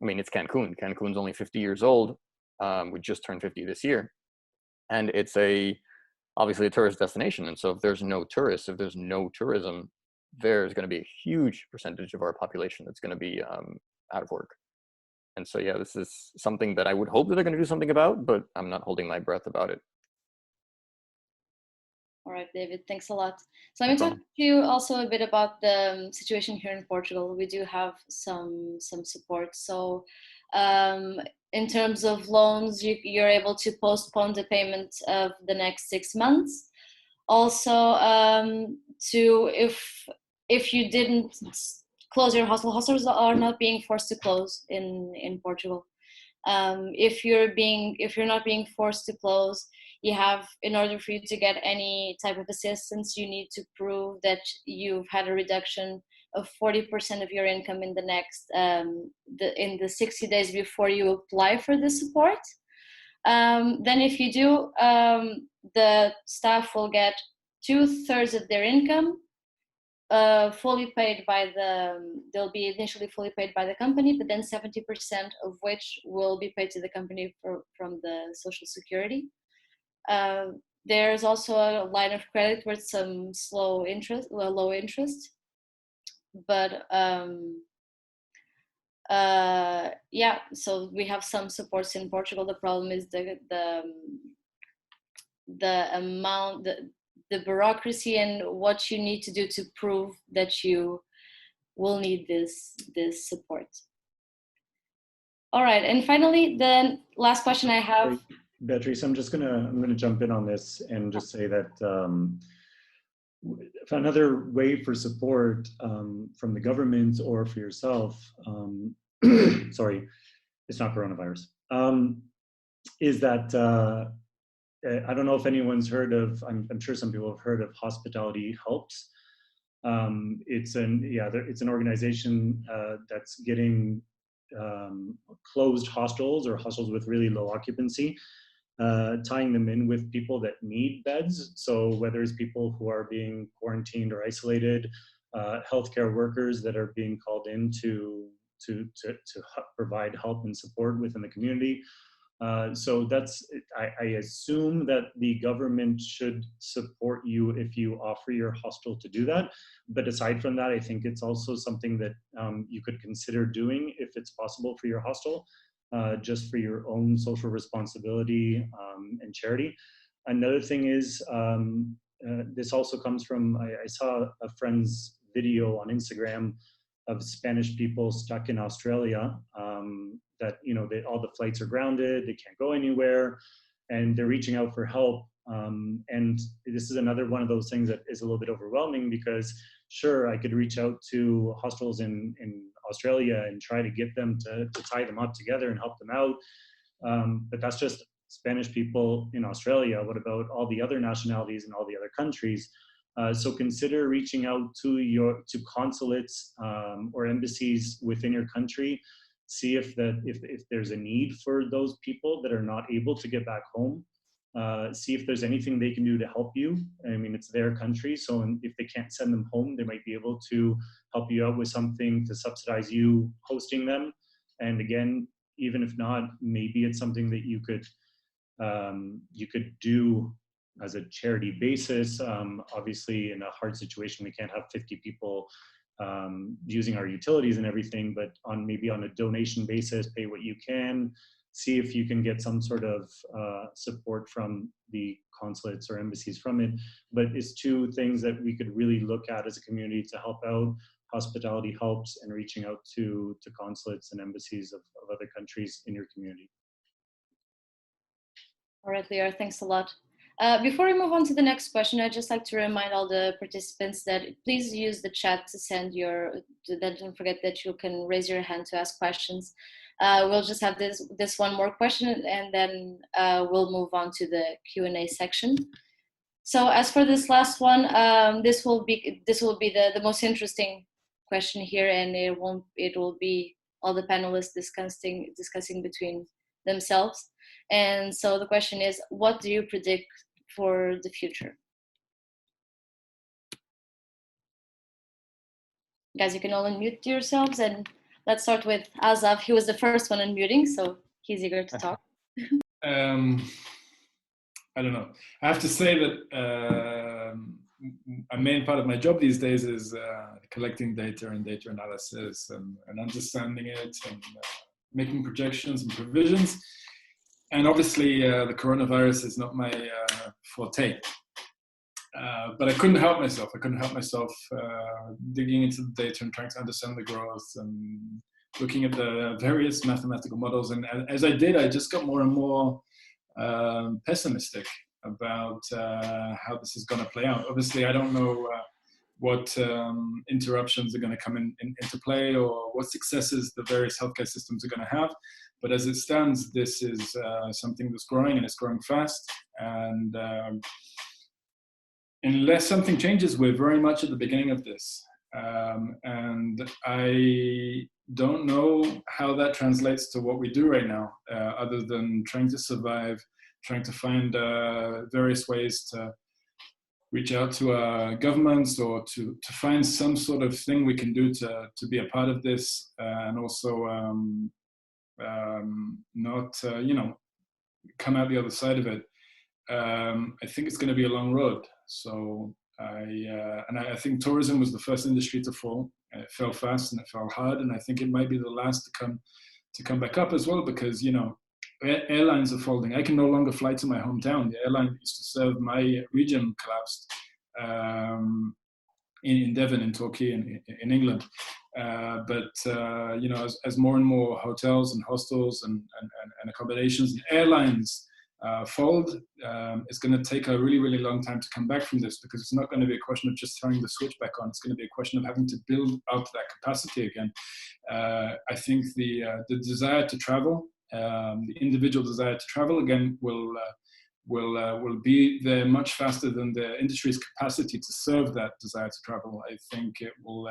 I mean, it's Cancun. Cancun's only 50 years old. We just turned 50 this year. And it's obviously a tourist destination. And so if there's no tourists, if there's no tourism, there's going to be a huge percentage of our population that's going to be out of work. And so, yeah, this is something that I would hope that they're going to do something about, but I'm not holding my breath about it. All right, David, thanks a lot. So let me talk to you also a bit about the situation here in Portugal. We do have some support. So in terms of loans, you're able to postpone the payment of the next 6 months. Also, if you didn't close your hostel, hostels are not being forced to close in Portugal. If you're not being forced to close, you have, in order for you to get any type of assistance, you need to prove that you've had a reduction of 40% of your income in the next in the 60 days before you apply for the support. Then if you do, the staff will get 2/3 of their income fully paid by they'll be initially fully paid by the company, but then 70% of which will be paid to the company from the Social Security. There's also a line of credit with some low interest, but yeah, so we have some supports in Portugal. The problem is the amount, the bureaucracy and what you need to do to prove that you will need this support. All right, and finally, the last question I have. Beatrice, I'm gonna jump in on this and just say that another way for support from the government or for yourself, sorry, it's not coronavirus, is that I don't know if anyone's heard of, I'm sure some people have heard of Hospitality Helps. It's an organization that's getting closed hostels or hostels with really low occupancy, tying them in with people that need beds. So whether it's people who are being quarantined or isolated, healthcare workers that are being called in to provide help and support within the community. So that's, I assume that the government should support you if you offer your hostel to do that. But aside from that, I think it's also something that you could consider doing if it's possible for your hostel, just for your own social responsibility and charity. Another thing is, this also comes from, I saw a friend's video on Instagram of Spanish people stuck in Australia, that, you know, all the flights are grounded, they can't go anywhere, and they're reaching out for help. And this is another one of those things that is a little bit overwhelming, because sure, I could reach out to hostels in Australia and try to get them to tie them up together and help them out. But that's just Spanish people in Australia. What about all the other nationalities in all the other countries? So consider reaching out to consulates or embassies within your country. See if there's a need for those people that are not able to get back home. See if there's anything they can do to help you. I mean, it's their country, so if they can't send them home, they might be able to help you out with something to subsidize you hosting them. And again, even if not, maybe it's something that you could do as a charity basis. Obviously, in a hard situation, we can't have 50 people using our utilities and everything, but maybe on a donation basis, pay what you can. See if you can get some sort of support from the consulates or embassies from it. But it's two things that we could really look at as a community to help out. Hospitality Helps and reaching out to consulates and embassies of other countries in your community. All right, Lior, thanks a lot. Before we move on to the next question, I'd just like to remind all the participants that please use the chat to send don't forget that you can raise your hand to ask questions. We'll just have this one more question, and then we'll move on to the Q&A section. So as for this last one, this will be the most interesting question here, and it will be all the panelists discussing between themselves. And so the question is, what do you predict for the future? Guys, you can all unmute yourselves, and let's start with Asaf. He was the first one unmuting, so he's eager to talk. I don't know. I have to say that a main part of my job these days is collecting data and data analysis and understanding it and making projections and provisions. And obviously, the coronavirus is not my forte. But I couldn't help myself. I couldn't help myself digging into the data and trying to understand the growth and looking at the various mathematical models. And as I did, I just got more and more pessimistic about how this is going to play out. Obviously, I don't know what interruptions are going to come into play or what successes the various healthcare systems are going to have. But as it stands, this is something that's growing, and it's growing fast. And unless something changes, we're very much at the beginning of this. And I don't know how that translates to what we do right now, other than trying to survive, trying to find various ways to reach out to governments or to find some sort of thing we can do to be a part of this, and also not, come out the other side of it. I think it's going to be a long road. So I think tourism was the first industry to fall. It fell fast and it fell hard, and I think it might be the last to come back up as well, because airlines are folding. I can no longer fly to my hometown. The airline that used to serve my region collapsed in Devon, in Torquay, in England. As more and more hotels and hostels and accommodations and airlines fold, it's going to take a really, really long time to come back from this, because it's not going to be a question of just throwing the switch back on. It's going to be a question of having to build up that capacity again. I think the desire to travel, the individual desire to travel again will be there much faster than the industry's capacity to serve that desire to travel. I think it will,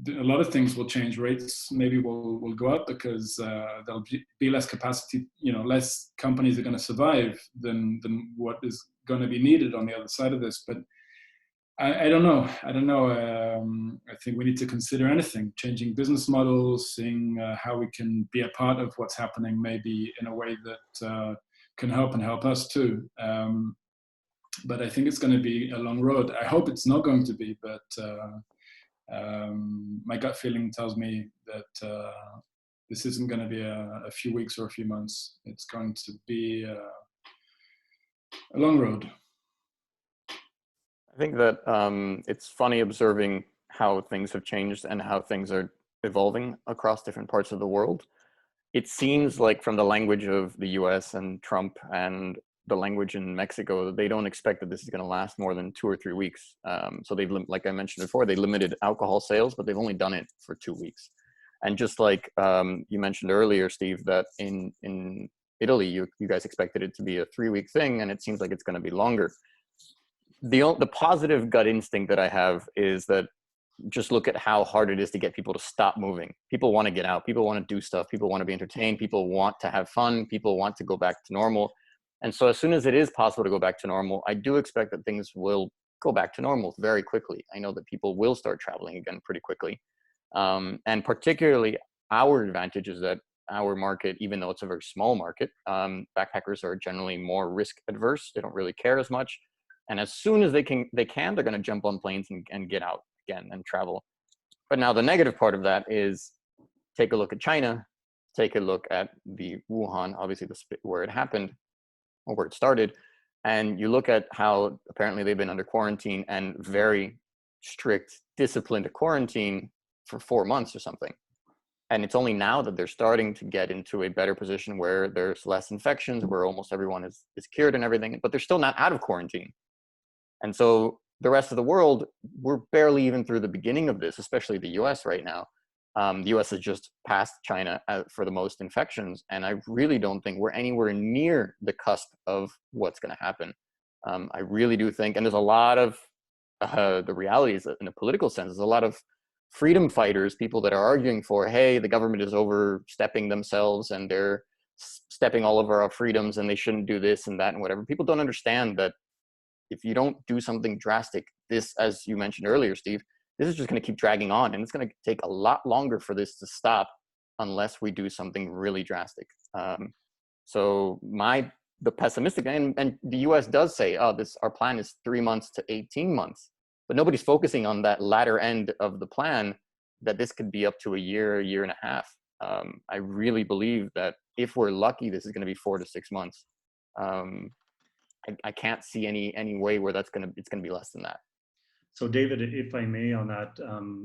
a lot of things will change. Rates maybe will go up because there'll be less capacity, less companies are going to survive than what is going to be needed on the other side of this. But I don't know. I think we need to consider anything, changing business models, seeing how we can be a part of what's happening, maybe in a way that can help us too. But I think it's going to be a long road. I hope it's not going to be, but my gut feeling tells me that this isn't going to be a few weeks or a few months. It's going to be a long road. I think that it's funny observing how things have changed and how things are evolving across different parts of the world. It seems like, from the language of the US and Trump and the language in Mexico, they don't expect that this is going to last more than 2 or 3 weeks. So they've, like I mentioned before, they limited alcohol sales, but they've only done it for 2 weeks. And just like you mentioned earlier, Steve, that in Italy, you guys expected it to be a 3-week thing, and it seems like it's going to be longer. The positive gut instinct that I have is that just look at how hard it is to get people to stop moving. People want to get out. People want to do stuff. People want to be entertained. People want to have fun. People want to go back to normal. And so as soon as it is possible to go back to normal, I do expect that things will go back to normal very quickly. I know that people will start traveling again pretty quickly. And particularly our advantage is that our market, even though it's a very small market, backpackers are generally more risk adverse. They don't really care as much. And as soon as they're going to jump on planes and get out again and travel. But now the negative part of that is, take a look at China, take a look at the Wuhan, obviously where it happened or where it started. And you look at how apparently they've been under quarantine and very strict, disciplined quarantine for 4 months or something. And it's only now that they're starting to get into a better position where there's less infections, where almost everyone is cured and everything, but they're still not out of quarantine. And so the rest of the world, we're barely even through the beginning of this, especially the US right now. The US has just passed China for the most infections. And I really don't think we're anywhere near the cusp of what's going to happen. I really do think, and there's a lot of, the reality is that in a political sense, there's a lot of freedom fighters, people that are arguing for, hey, the government is overstepping themselves and they're stepping all over our freedoms and they shouldn't do this and that and whatever. People don't understand that if you don't do something drastic, this, as you mentioned earlier, Steve, this is just going to keep dragging on, and it's going to take a lot longer for this to stop unless we do something really drastic. So the pessimistic, and the US does say, oh, our plan is 3 months to 18 months, but nobody's focusing on that latter end of the plan, that this could be up to a year and a half. I really believe that if we're lucky, this is going to be 4 to 6 months. I can't see any way where it's gonna be less than that. So David, if I may on that,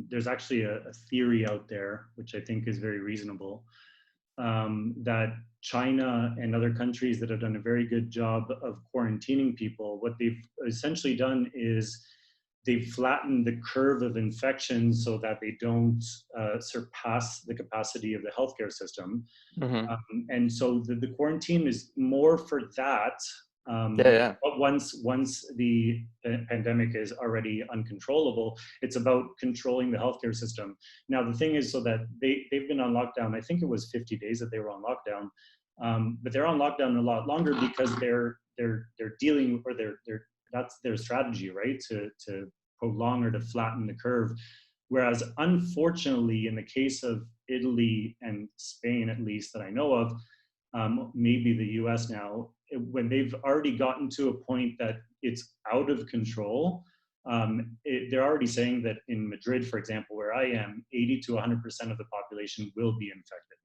there's actually a theory out there, which I think is very reasonable, that China and other countries that have done a very good job of quarantining people, what they've essentially done is they've flattened the curve of infections so that they don't surpass the capacity of the healthcare system. Mm-hmm. And so the quarantine is more for that. Yeah. But once the pandemic is already uncontrollable, it's about controlling the healthcare system. Now, the thing is, so that they've been on lockdown, I think it was 50 days that they were on lockdown, but they're on lockdown a lot longer because they're dealing, or that's their strategy, right? To prolong or to flatten the curve. Whereas unfortunately, in the case of Italy and Spain, at least that I know of, maybe the US now, when they've already gotten to a point that it's out of control, they're already saying that in Madrid, for example, where I am, 80 to 100% of the population will be infected.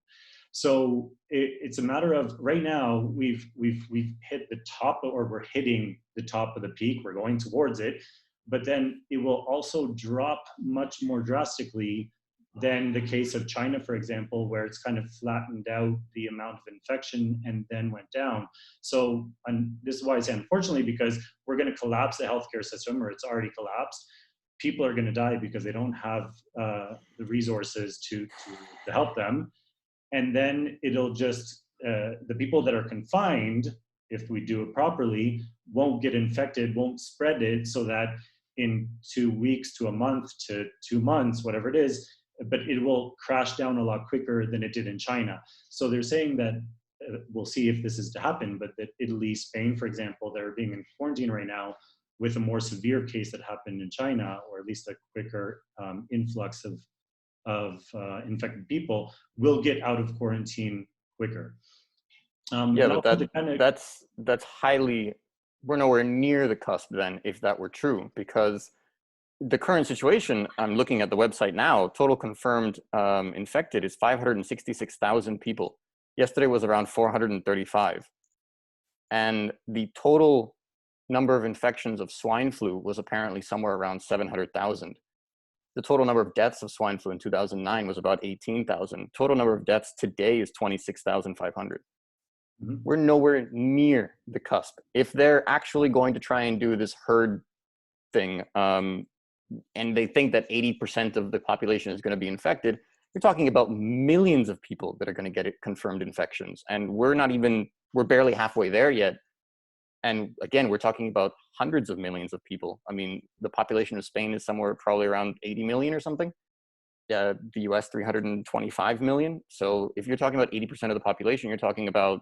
So it's a matter of, right now, we've hit the top, or we're hitting the top of the peak, we're going towards it, but then it will also drop much more drastically than the case of China, for example, where it's kind of flattened out the amount of infection and then went down. So, and this is why I say unfortunately, because we're going to collapse the healthcare system, or it's already collapsed. People are going to die because they don't have the resources to help them. And then it'll just, the people that are confined, if we do it properly, won't get infected, won't spread it, so that in 2 weeks to a month to 2 months, whatever it is, but it will crash down a lot quicker than it did in China. So they're saying that, we'll see if this is to happen, but that Italy, Spain, for example, they're being in quarantine right now with a more severe case that happened in China, or at least a quicker influx of infected people, will get out of quarantine quicker. Yeah, but that's highly, we're nowhere near the cusp then, if that were true, because the current situation, I'm looking at the website now, total confirmed infected is 566,000 people. Yesterday was around 435. And the total number of infections of swine flu was apparently somewhere around 700,000. The total number of deaths of swine flu in 2009 was about 18,000. Total number of deaths today is 26,500. Mm-hmm. We're nowhere near the cusp. If they're actually going to try and do this herd thing, and they think that 80% of the population is going to be infected, you're talking about millions of people that are going to get confirmed infections. And we're barely halfway there yet. And again, we're talking about hundreds of millions of people. I mean, the population of Spain is somewhere probably around 80 million or something. The US, 325 million. So if you're talking about 80% of the population, you're talking about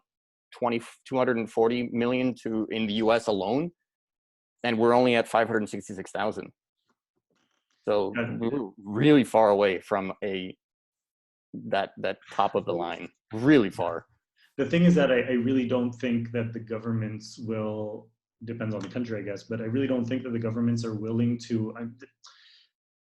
240 million in the US alone. And we're only at 566,000. So we're really far away from that top of the line, really far. The thing is that I really don't think that the governments will, depends on the country, I guess, but I really don't think that the governments are willing to,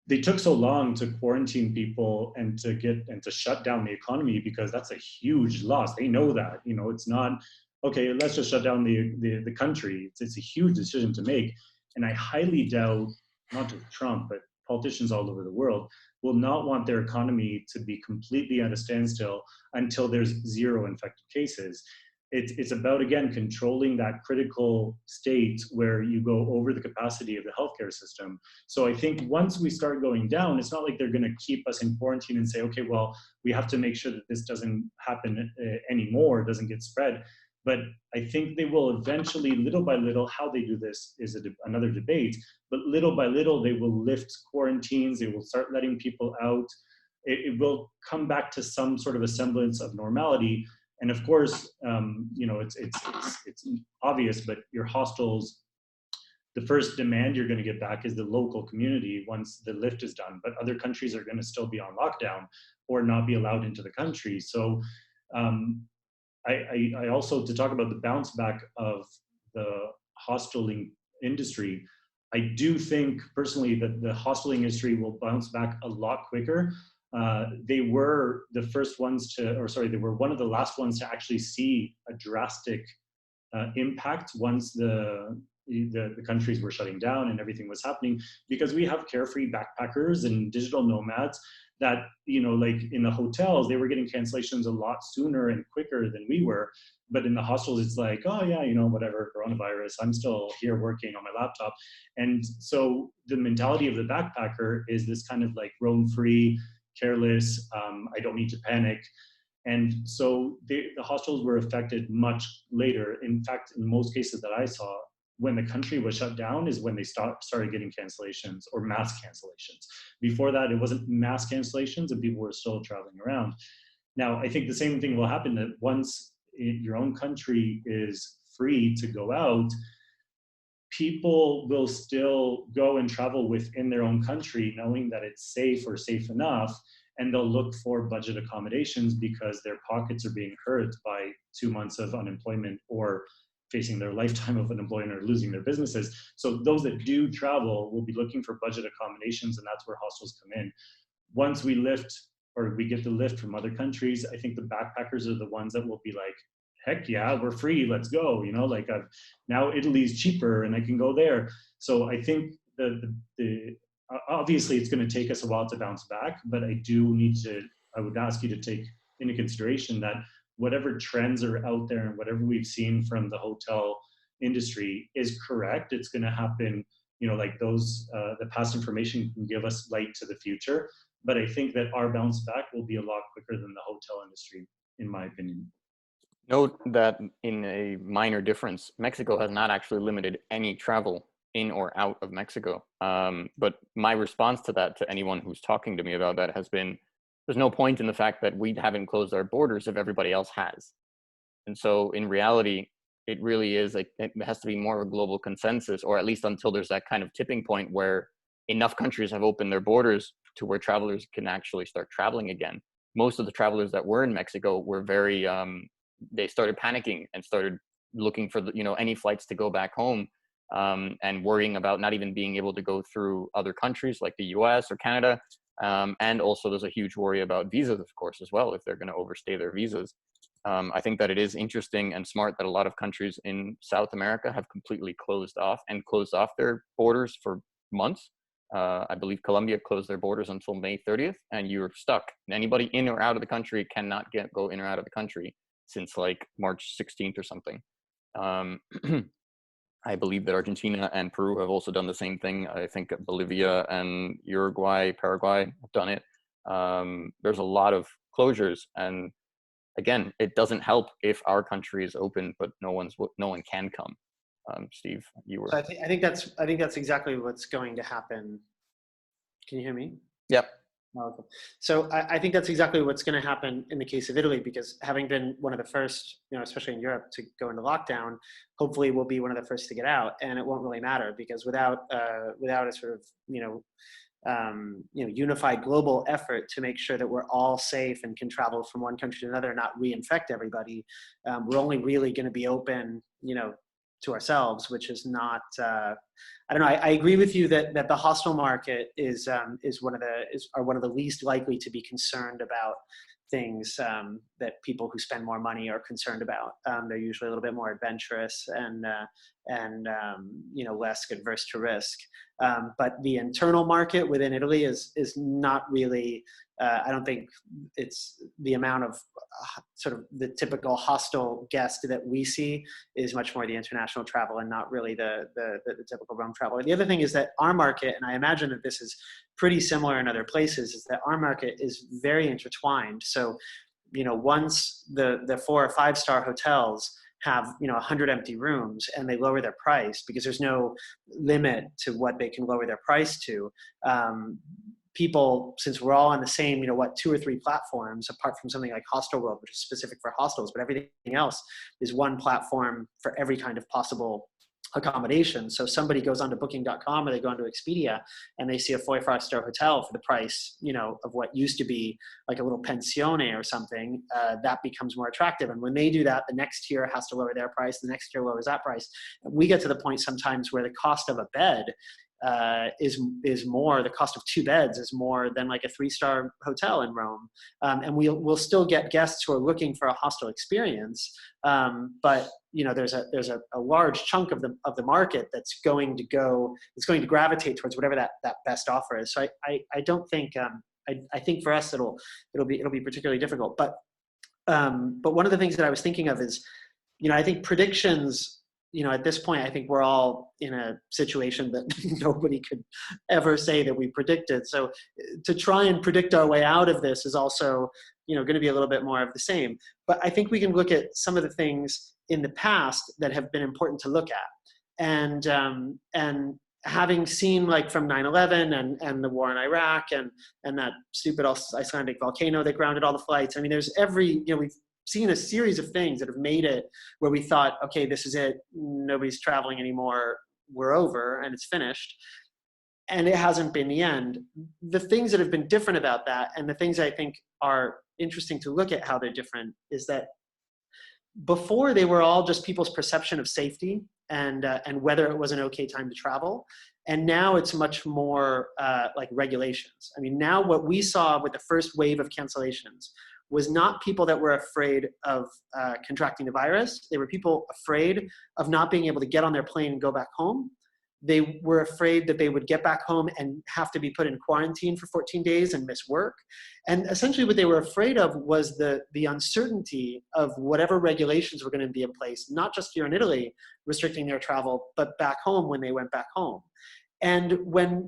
they took so long to quarantine people and to shut down the economy, because that's a huge loss. They know that, it's not, okay, let's just shut down the country. It's a huge decision to make. And I highly doubt, not just Trump, but politicians all over the world will not want their economy to be completely at a standstill until there's zero infected cases. It's about, again, controlling that critical state where you go over the capacity of the healthcare system. So I think once we start going down, it's not like they're going to keep us in quarantine and say, okay, well, we have to make sure that this doesn't happen anymore, doesn't get spread. But I think they will eventually, little by little, how they do this is another debate, but little by little, they will lift quarantines, they will start letting people out. It will come back to some sort of a semblance of normality. And of course, it's obvious, but your hostels, the first demand you're going to get back is the local community once the lift is done. But other countries are going to still be on lockdown or not be allowed into the country. So I also, to talk about the bounce back of the hosteling industry, I do think personally that the hosteling industry will bounce back a lot quicker. They were the first ones they were one of the last ones to actually see a drastic impact once the countries were shutting down and everything was happening, because we have carefree backpackers and digital nomads that, like in the hotels, they were getting cancellations a lot sooner and quicker than we were. But in the hostels, it's like, oh yeah, whatever, coronavirus, I'm still here working on my laptop. And so the mentality of the backpacker is this kind of like roam free, careless, I don't need to panic. And so the hostels were affected much later. In fact, in most cases that I saw, when the country was shut down is when they started getting cancellations or mass cancellations. Before that, it wasn't mass cancellations and people were still traveling around. Now, I think the same thing will happen, that once your own country is free to go out, people will still go and travel within their own country, knowing that it's safe or safe enough, and they'll look for budget accommodations because their pockets are being hurt by 2 months of unemployment or facing their lifetime of unemployment or losing their businesses. So those that do travel will be looking for budget accommodations, and that's where hostels come in. Once we lift, or we get the lift from other countries, I think the backpackers are the ones that will be like, heck yeah, we're free, let's go. Now Italy's cheaper and I can go there. So I think obviously it's going to take us a while to bounce back, but I would ask you to take into consideration that whatever trends are out there and whatever we've seen from the hotel industry is correct. It's going to happen, like those, the past information can give us light to the future. But I think that our bounce back will be a lot quicker than the hotel industry, in my opinion. Note that in a minor difference, Mexico has not actually limited any travel in or out of Mexico. But my response to that, to anyone who's talking to me about that, has been, there's no point in the fact that we haven't closed our borders if everybody else has. And so in reality, it really is like, it has to be more of a global consensus, or at least until there's that kind of tipping point where enough countries have opened their borders to where travelers can actually start traveling again. Most of the travelers that were in Mexico were very, they started panicking and started looking for any flights to go back home, and worrying about not even being able to go through other countries like the US or Canada. And also there's a huge worry about visas, of course, as well, if they're going to overstay their visas. I think that it is interesting and smart that a lot of countries in South America have completely closed off their borders for months. I believe Colombia closed their borders until May 30th, and you're stuck. Anybody in or out of the country cannot go in or out of the country since like March 16th or something. I believe that Argentina and Peru have also done the same thing. I think Bolivia and Uruguay, Paraguay have done it. There's a lot of closures, and again, it doesn't help if our country is open, but no one can come. Steve, you were. So I think that's exactly what's going to happen. Can you hear me? Yep. Oh, okay. So I think that's exactly what's going to happen in the case of Italy, because having been one of the first, especially in Europe, to go into lockdown, hopefully we'll be one of the first to get out, and it won't really matter, because without a sort of unified global effort to make sure that we're all safe and can travel from one country to another and not reinfect everybody, we're only really going to be open, to ourselves, which is not. I don't know. I agree with you that the hostel market is one of the least likely to be concerned about things that people who spend more money are concerned about. They're usually a little bit more adventurous and less adverse to risk. But the internal market within Italy is not really. I don't think it's the amount of sort of the typical hostel guest that we see is much more the international travel and not really the typical Rome traveler. The other thing is that our market, and I imagine that this is pretty similar in other places, is that our market is very intertwined. So, once the 4 or 5 star hotels have 100 empty rooms and they lower their price because there's no limit to what they can lower their price to, people, since we're all on the same 2 or 3 platforms, apart from something like Hostelworld, which is specific for hostels, but everything else is one platform for every kind of possible accommodation. So somebody goes onto booking.com or they go onto Expedia and they see a 4 or 5 star hotel for the price, of what used to be like a little pensione or something, that becomes more attractive. And when they do that, the next tier has to lower their price, the next tier lowers that price. And we get to the point sometimes where the cost of a bed is more, the cost of 2 beds is more than like a 3-star hotel in Rome. And we'll still get guests who are looking for a hostel experience. But there's a large chunk of the market that's going to gravitate towards whatever that best offer is. So I don't think, I think for us it'll be particularly difficult. But one of the things that I was thinking of is, I think predictions, at this point, I think we're all in a situation that nobody could ever say that we predicted. So to try and predict our way out of this is also, going to be a little bit more of the same. But I think we can look at some of the things in the past that have been important to look at. And having seen, like, from 9/11 and the war in Iraq and that stupid Icelandic volcano that grounded all the flights. I mean, there's we've seen a series of things that have made it where we thought, okay, this is it. Nobody's traveling anymore. We're over and it's finished. And it hasn't been the end. The things that have been different about that, and the things I think are interesting to look at how they're different, is that before they were all just people's perception of safety and whether it was an okay time to travel. And now it's much more like regulations. I mean, now what we saw with the first wave of cancellations was not people that were afraid of contracting the virus. They were people afraid of not being able to get on their plane and go back home. They were afraid that they would get back home and have to be put in quarantine for 14 days and miss work. And essentially what they were afraid of was the uncertainty of whatever regulations were going to be in place, not just here in Italy, restricting their travel, but back home when they went back home. And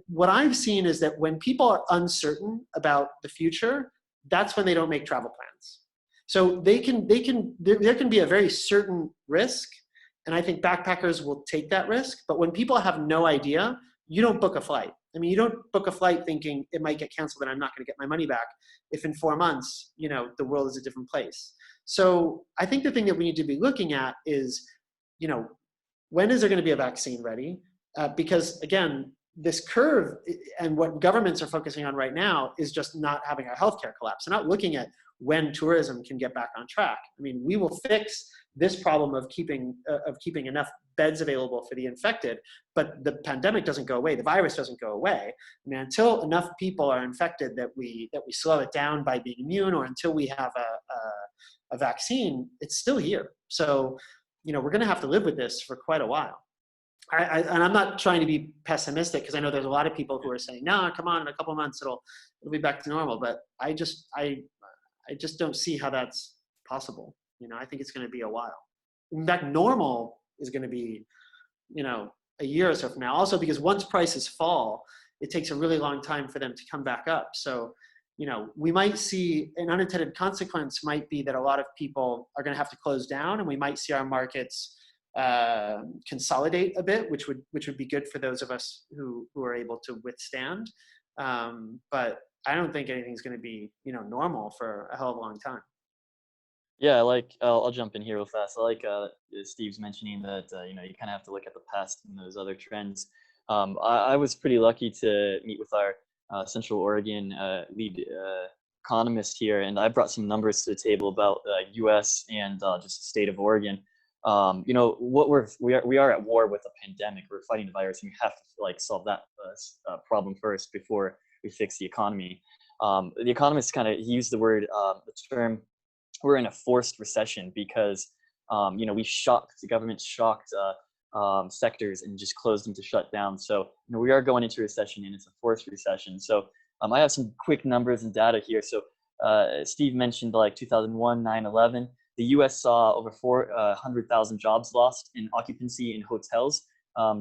what I've seen is that when people are uncertain about the future, that's when they don't make travel plans. So there can be a very certain risk. And I think backpackers will take that risk. But when people have no idea, you don't book a flight. I mean, you don't book a flight thinking it might get canceled and I'm not going to get my money back if in 4 months, the world is a different place. So I think the thing that we need to be looking at is, when is there going to be a vaccine ready? Because again, this curve and what governments are focusing on right now is just not having our healthcare collapse. They're not looking at when tourism can get back on track. I mean, we will fix this problem of keeping enough beds available for the infected, but the pandemic doesn't go away. The virus doesn't go away. I mean, until enough people are infected that we slow it down by being immune, or until we have a vaccine, it's still here. So, we're going to have to live with this for quite a while. And I'm not trying to be pessimistic, because I know there's a lot of people who are saying, no, come on, in a couple of months it'll be back to normal. But I just don't see how that's possible. I think it's going to be a while. In fact, normal is going to be, a year or so from now. Also, because once prices fall, it takes a really long time for them to come back up. So, we might see an unintended consequence might be that a lot of people are going to have to close down, and we might see our markets consolidate a bit, which would be good for those of us who are able to withstand. But I don't think anything's going to be, normal for a hell of a long time. Yeah, I'll jump in here real fast. I like Steve's mentioning that you kind of have to look at the past and those other trends. I was pretty lucky to meet with our Central Oregon lead economist here, and I brought some numbers to the table about U.S. and just the state of Oregon. We are at war with a pandemic. We're fighting the virus, and we have to solve that problem first before we fix the economy. The economist he used the term, we're in a forced recession because the government shocked sectors and just closed them to shut down. So we are going into recession, and it's a forced recession. So I have some quick numbers and data here. So Steve mentioned 2001, 9/11. The U.S. saw over 400,000 jobs lost, and occupancy in hotels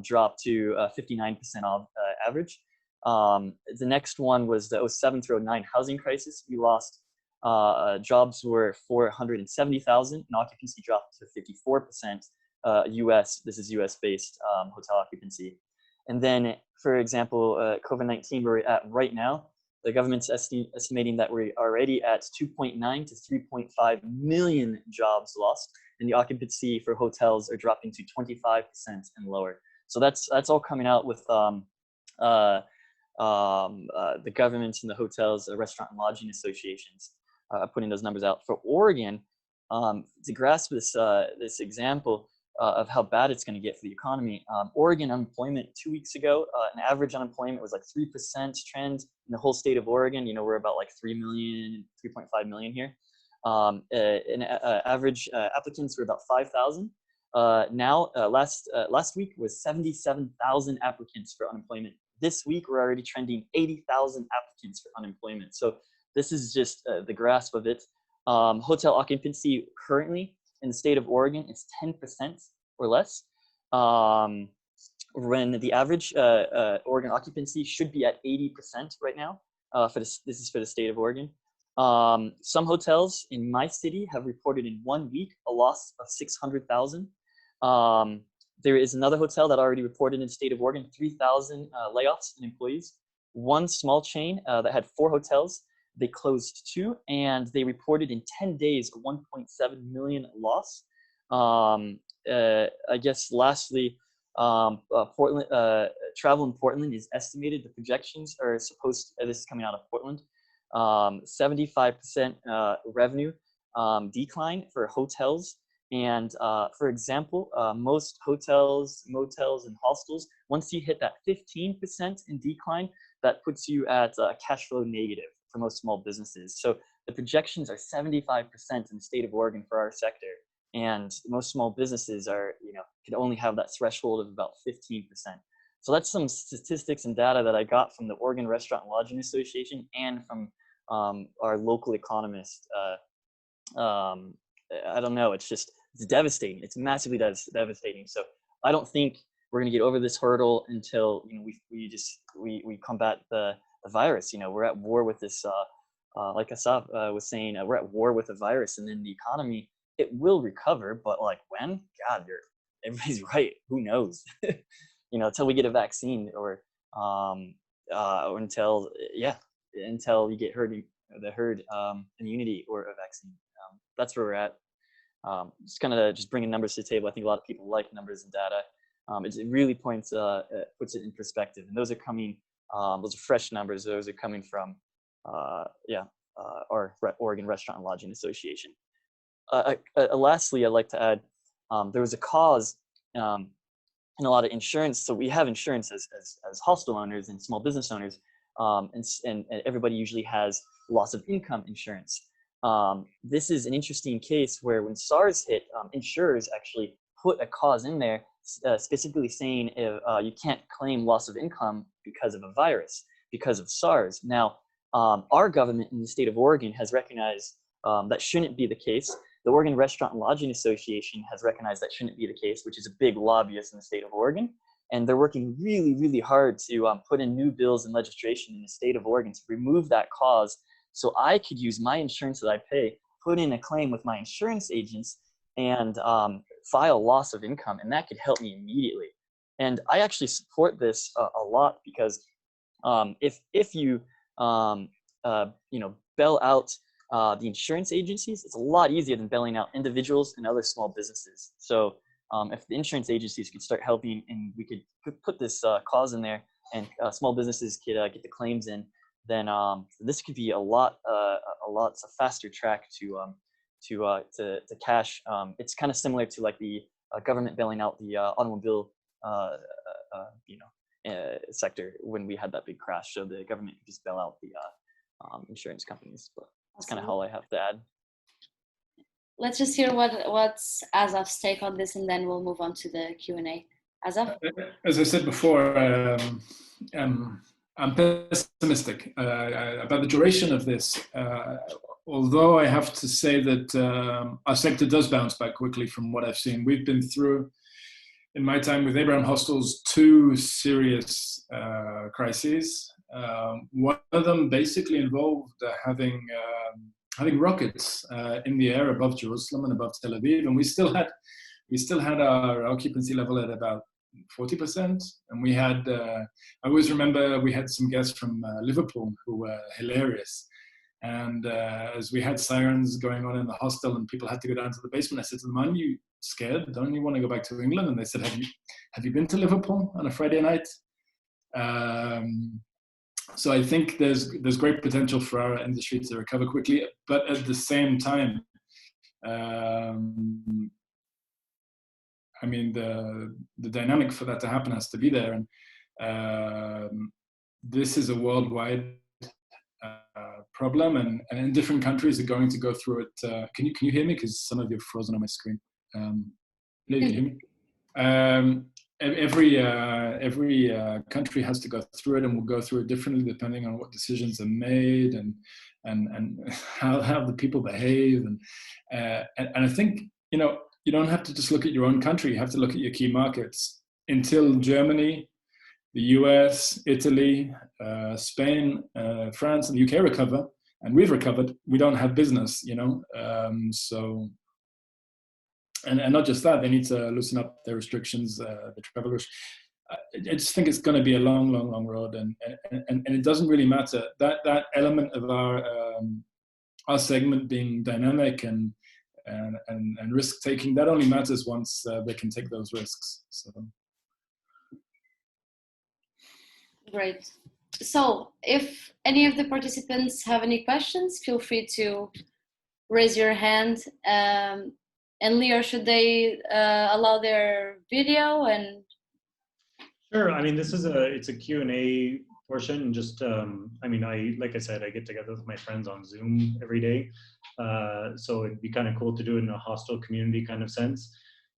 dropped to 59% off average. The next one was the 07 through 09 housing crisis. We lost jobs were 470,000, and occupancy dropped to 54%. U.S. This is U.S.-based hotel occupancy. And then, for example, COVID-19, where we're at right now, the government's estimating that we're already at 2.9 to 3.5 million jobs lost, and the occupancy for hotels are dropping to 25% and lower. So that's all coming out with the governments and the hotels, the restaurant and lodging associations putting those numbers out. For Oregon, to grasp this example, of how bad it's going to get for the economy. Oregon unemployment 2 weeks ago, an average unemployment was like 3% trend in the whole state of Oregon. You know, we're about like 3 million, 3.5 million here. Average applicants were about 5,000. Last week was 77,000 applicants for unemployment. This week, we're already trending 80,000 applicants for unemployment. So this is just the grasp of it. Hotel occupancy currently in the state of Oregon, it's 10% or less. When the average Oregon occupancy should be at 80% right now. This is for the state of Oregon. Some hotels in my city have reported in 1 week a loss of 600,000. There is another hotel that already reported in the state of Oregon 3,000 layoffs in employees. One small chain that had 4 hotels, they closed 2, and they reported in 10 days a 1.7 million loss. I guess lastly, Portland, travel in Portland is estimated. The projections are supposed to, this is coming out of Portland, 75% revenue decline for hotels. And for example, most hotels, motels, and hostels, once you hit that 15% in decline, that puts you at cash flow negative for most small businesses. So the projections are 75% in the state of Oregon for our sector. And most small businesses are, can only have that threshold of about 15%. So that's some statistics and data that I got from the Oregon Restaurant and Lodging Association and from our local economist. I don't know, it's devastating. It's massively devastating. So I don't think we're going to get over this hurdle until we combat the virus. We're at war with this, like Asaf was saying, we're at war with the virus, and then the economy, it will recover, but like when? God, everybody's right. Who knows? Until we get a vaccine or until you get the herd immunity or a vaccine. That's where we're at. Just kind of just bringing numbers to the table. I think a lot of people like numbers and data. It really puts it in perspective. And those are coming, those are fresh numbers. Those are coming from, our Oregon Restaurant and Lodging Association. Lastly, I'd like to add, there was a cause in a lot of insurance. So we have insurance as hostel owners and small business owners, and everybody usually has loss of income insurance. This is an interesting case where when SARS hit, insurers actually put a cause in there specifically saying if you can't claim loss of income because of a virus, because of SARS. Now, our government in the state of Oregon has recognized that shouldn't be the case. The Oregon Restaurant and Lodging Association has recognized that shouldn't be the case, which is a big lobbyist in the state of Oregon. And they're working really, really hard to put in new bills and legislation in the state of Oregon to remove that cause, so I could use my insurance that I pay, put in a claim with my insurance agents, and file loss of income, and that could help me immediately. And I actually support this a lot because if you bail out the insurance agencies, it's a lot easier than bailing out individuals and other small businesses. So if the insurance agencies could start helping, and we could put this cause in there, and small businesses could get the claims in, then this could be a lot faster track to cash. It's kind of similar to like the government bailing out the automobile sector when we had that big crash. So the government could just bail out the insurance companies. But that's kind of all I have to add. Let's just hear what's Asaf's take on this, and then we'll move on to the Q&A. Asaf? As I said before, I'm pessimistic about the duration of this, although I have to say that our sector does bounce back quickly from what I've seen. We've been through, in my time with Abraham Hostels, 2 serious crises. One of them basically involved having rockets in the air above Jerusalem and above Tel Aviv, and we still had our occupancy level at about 40%, and we had, I always remember we had some guests from Liverpool who were hilarious, and as we had sirens going on in the hostel and people had to go down to the basement, I said to them, aren't you scared? Don't you want to go back to England? And they said, have you been to Liverpool on a Friday night? So I think there's great potential for our industry to recover quickly, but at the same time, I mean, the dynamic for that to happen has to be there. And this is a worldwide problem, and in different countries are going to go through it. Can you hear me? Because some of you are frozen on my screen. Can you hear me? Every country has to go through it, and will go through it differently depending on what decisions are made and how the people behave. And I think, you know, you don't have to just look at your own country. You have to look at your key markets. Until Germany, the US, Italy, Spain, France, and the UK recover, and we've recovered, we don't have business, you know. So, and not just that, they need to loosen up their restrictions, the travel restrictions. I just think it's going to be a long, long, long road, and it doesn't really matter that element of our segment being dynamic and risk taking. That only matters once they can take those risks. So. Great. So if any of the participants have any questions, feel free to raise your hand. And Lior, should they allow their video? And sure. I mean, it's a Q&A portion. Just, I mean, like I said, I get together with my friends on Zoom every day. So it'd be kind of cool to do it in a hostel community kind of sense.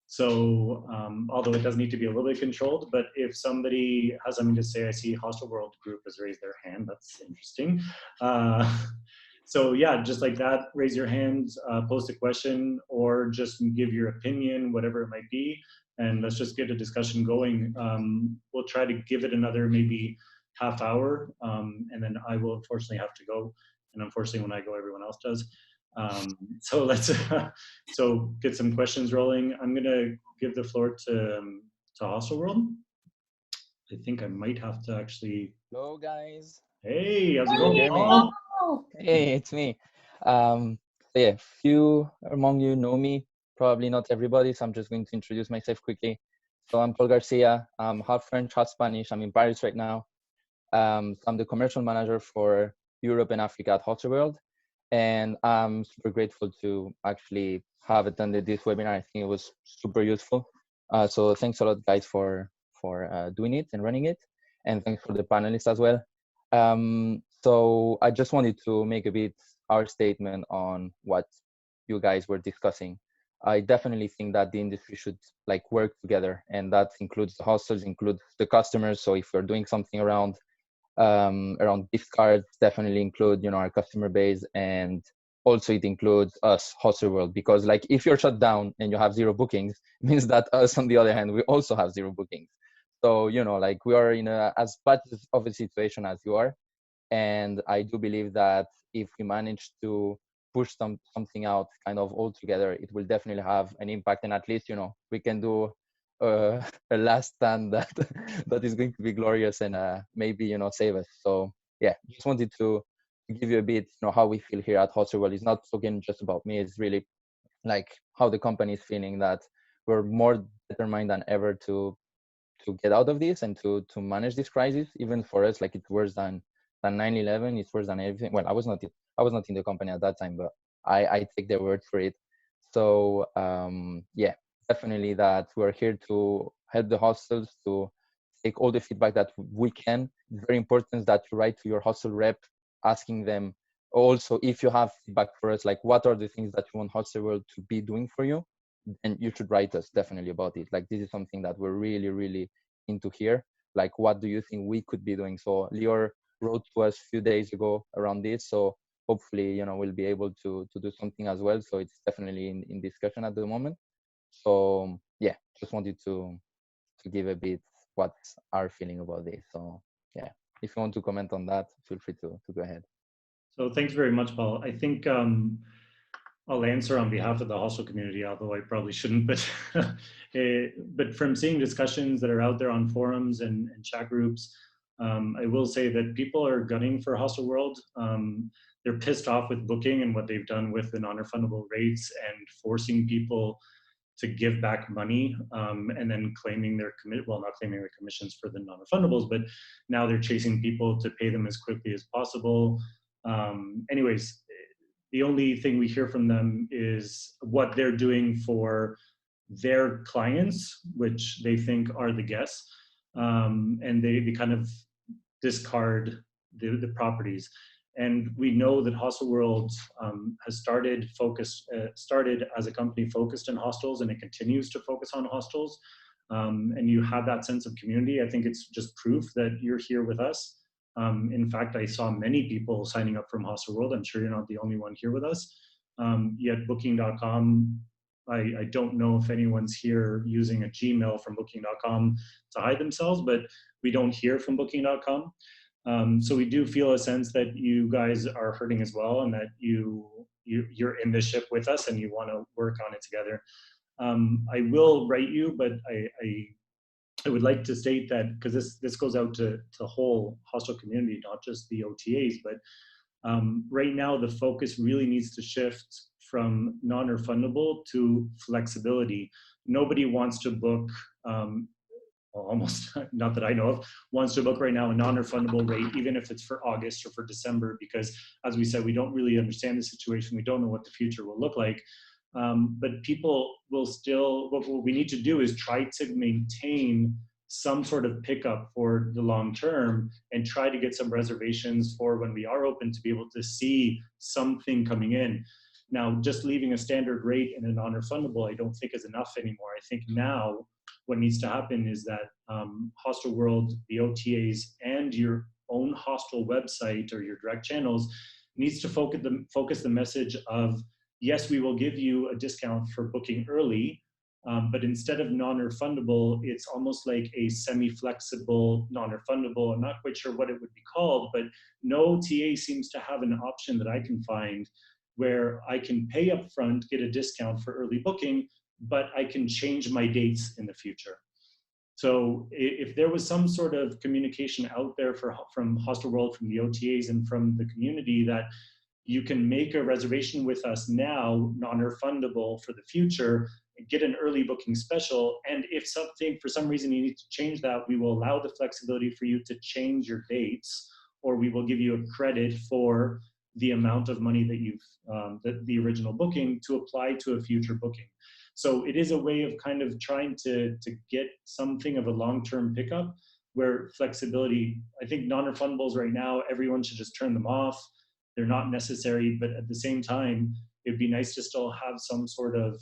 So although it does need to be a little bit controlled, but if somebody has something to say, I see Hostel World Group has raised their hand. That's interesting. So yeah, just like that, raise your hands, post a question, or just give your opinion, whatever it might be, and let's just get a discussion going. We'll try to give it another maybe half hour, and then I will unfortunately have to go. And unfortunately, when I go, everyone else does. So let's so get some questions rolling. I'm gonna give the floor to Hostel World. I think I might have to actually. Hello guys. Hey, how's it Can you hear going? me? Hey, it's me. So yeah, few among you know me, probably not everybody, so I'm just going to introduce myself quickly. So I'm Paul Garcia. I'm half French, half Spanish. I'm in Paris right now. So I'm the commercial manager for Europe and Africa at Hostel World. And I'm super grateful to actually have attended this webinar. I think it was super useful. So thanks a lot, guys, for doing it and running it. And thanks for the panelists as well. So I just wanted to make a bit our statement on what you guys were discussing. I definitely think that the industry should like work together, and that includes the hostels, includes the customers. So if we're doing something around gift cards, definitely include, you know, our customer base, and also it includes us, Hostel World, because like if you're shut down and you have 0 bookings, it means that us on the other hand, we also have 0 bookings. So, you know, like we are in as bad of a situation as you are. And I do believe that if we manage to push something out kind of all together, it will definitely have an impact. And at least, you know, we can do a last stand that that is going to be glorious and maybe, you know, save us. So yeah, just wanted to give you a bit, you know, how we feel here at Hostel World. It's not again just about me. It's really like how the company is feeling, that we're more determined than ever to get out of this and to manage this crisis. Even for us, like it's worse than 9/11. It's worse than everything. Well, I was not in the company at that time, but I take their word for it. So yeah, definitely that we're here to help the hostels, to take all the feedback that we can. It's very important that you write to your hostel rep, asking them also if you have feedback for us, like what are the things that you want Hostel World to be doing for you, and you should write us definitely about it. Like this is something that we're really, really into here. Like what do you think we could be doing? So Lior wrote to us a few days ago around this, so hopefully, you know, we'll be able to do something as well. So it's definitely in discussion at the moment. So yeah, just wanted to give a bit what's our feeling about this. So yeah, if you want to comment on that, feel free to go ahead. So thanks very much, Paul. I think I'll answer on behalf of the hostel community, although I probably shouldn't, but but from seeing discussions that are out there on forums and chat groups, I will say that people are gunning for Hostel World. They're pissed off with booking and what they've done with the non-refundable rates and forcing people to give back money, and then claiming their not claiming their commissions for the non-refundables, but now they're chasing people to pay them as quickly as possible. Anyways, the only thing we hear from them is what they're doing for their clients, which they think are the guests, and they kind of discard the properties. And we know that Hostel World has started as a company focused on hostels, and it continues to focus on hostels. And you have that sense of community. I think it's just proof that you're here with us. In fact, I saw many people signing up from Hostel World. I'm sure you're not the only one here with us. Yet Booking.com, I don't know if anyone's here using a Gmail from Booking.com to hide themselves, but we don't hear from Booking.com. So we do feel a sense that you guys are hurting as well, and that you're in this ship with us and you want to work on it together. I will write you, but I would like to state that, because this goes out to the whole hostel community, not just the OTAs, but right now the focus really needs to shift from non-refundable to flexibility. Nobody wants to book, well, almost not that I know of, wants to book right now a non-refundable rate, even if it's for August or for December, because as we said, we don't really understand the situation. We don't know what the future will look like. But people will still, what we need to do is try to maintain some sort of pickup for the long term and try to get some reservations for when we are open to be able to see something coming in. Now, just leaving a standard rate and a non-refundable, I don't think is enough anymore. I think now what needs to happen is that Hostel World, the OTAs, and your own hostel website or your direct channels needs to focus the message of, yes, we will give you a discount for booking early, but instead of non-refundable, it's almost like a semi-flexible non-refundable. I'm not quite sure what it would be called, but no OTA seems to have an option that I can find where I can pay up front, get a discount for early booking, but I can change my dates in the future. So if there was some sort of communication out there from Hostel World, from the OTAs, and from the community that you can make a reservation with us now, non-refundable for the future, get an early booking special, and if something, for some reason you need to change that, we will allow the flexibility for you to change your dates, or we will give you a credit for the amount of money that you've, the original booking, to apply to a future booking. So it is a way of kind of trying to get something of a long-term pickup where flexibility, I think non-refundables right now, everyone should just turn them off. They're not necessary, but at the same time, it'd be nice to still have some sort of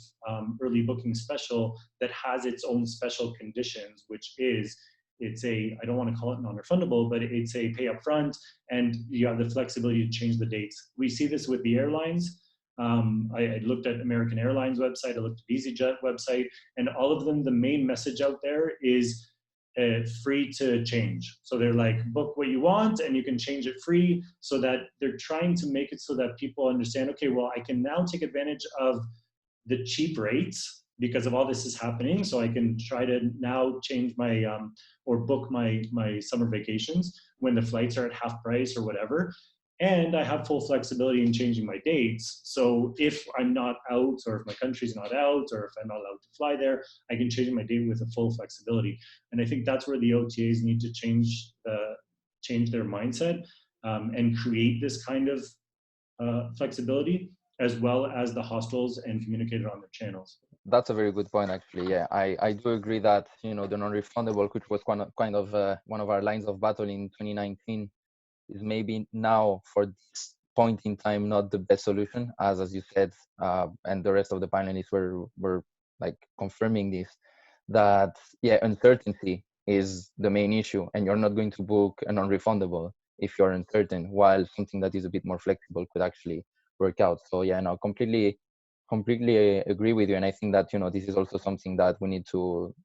early booking special that has its own special conditions, which is, it's a, I don't want to call it non-refundable, but it's a pay up front and you have the flexibility to change the dates. We see this with the airlines. I looked at American Airlines website, I looked at EasyJet website, and all of them, the main message out there is free to change. So they're like, book what you want and you can change it free, so that they're trying to make it so that people understand, okay, well, I can now take advantage of the cheap rates because of all this is happening. So I can try to now change my, or book my summer vacations when the flights are at half price or whatever. And I have full flexibility in changing my dates. So if I'm not out, or if my country's not out, or if I'm not allowed to fly there, I can change my date with a full flexibility. And I think that's where the OTAs need to change their mindset and create this kind of flexibility, as well as the hostels, and communicate it on their channels. That's a very good point, actually. Yeah, I do agree that, you know, the non-refundable, which was kind of one of our lines of battle in 2019, is maybe now for this point in time not the best solution, as you said, and the rest of the panelists were like confirming this, that yeah, uncertainty is the main issue, and you're not going to book a non-refundable if you're uncertain, while something that is a bit more flexible could actually work out. So yeah, no, completely agree with you, and I think that, you know, this is also something that we need to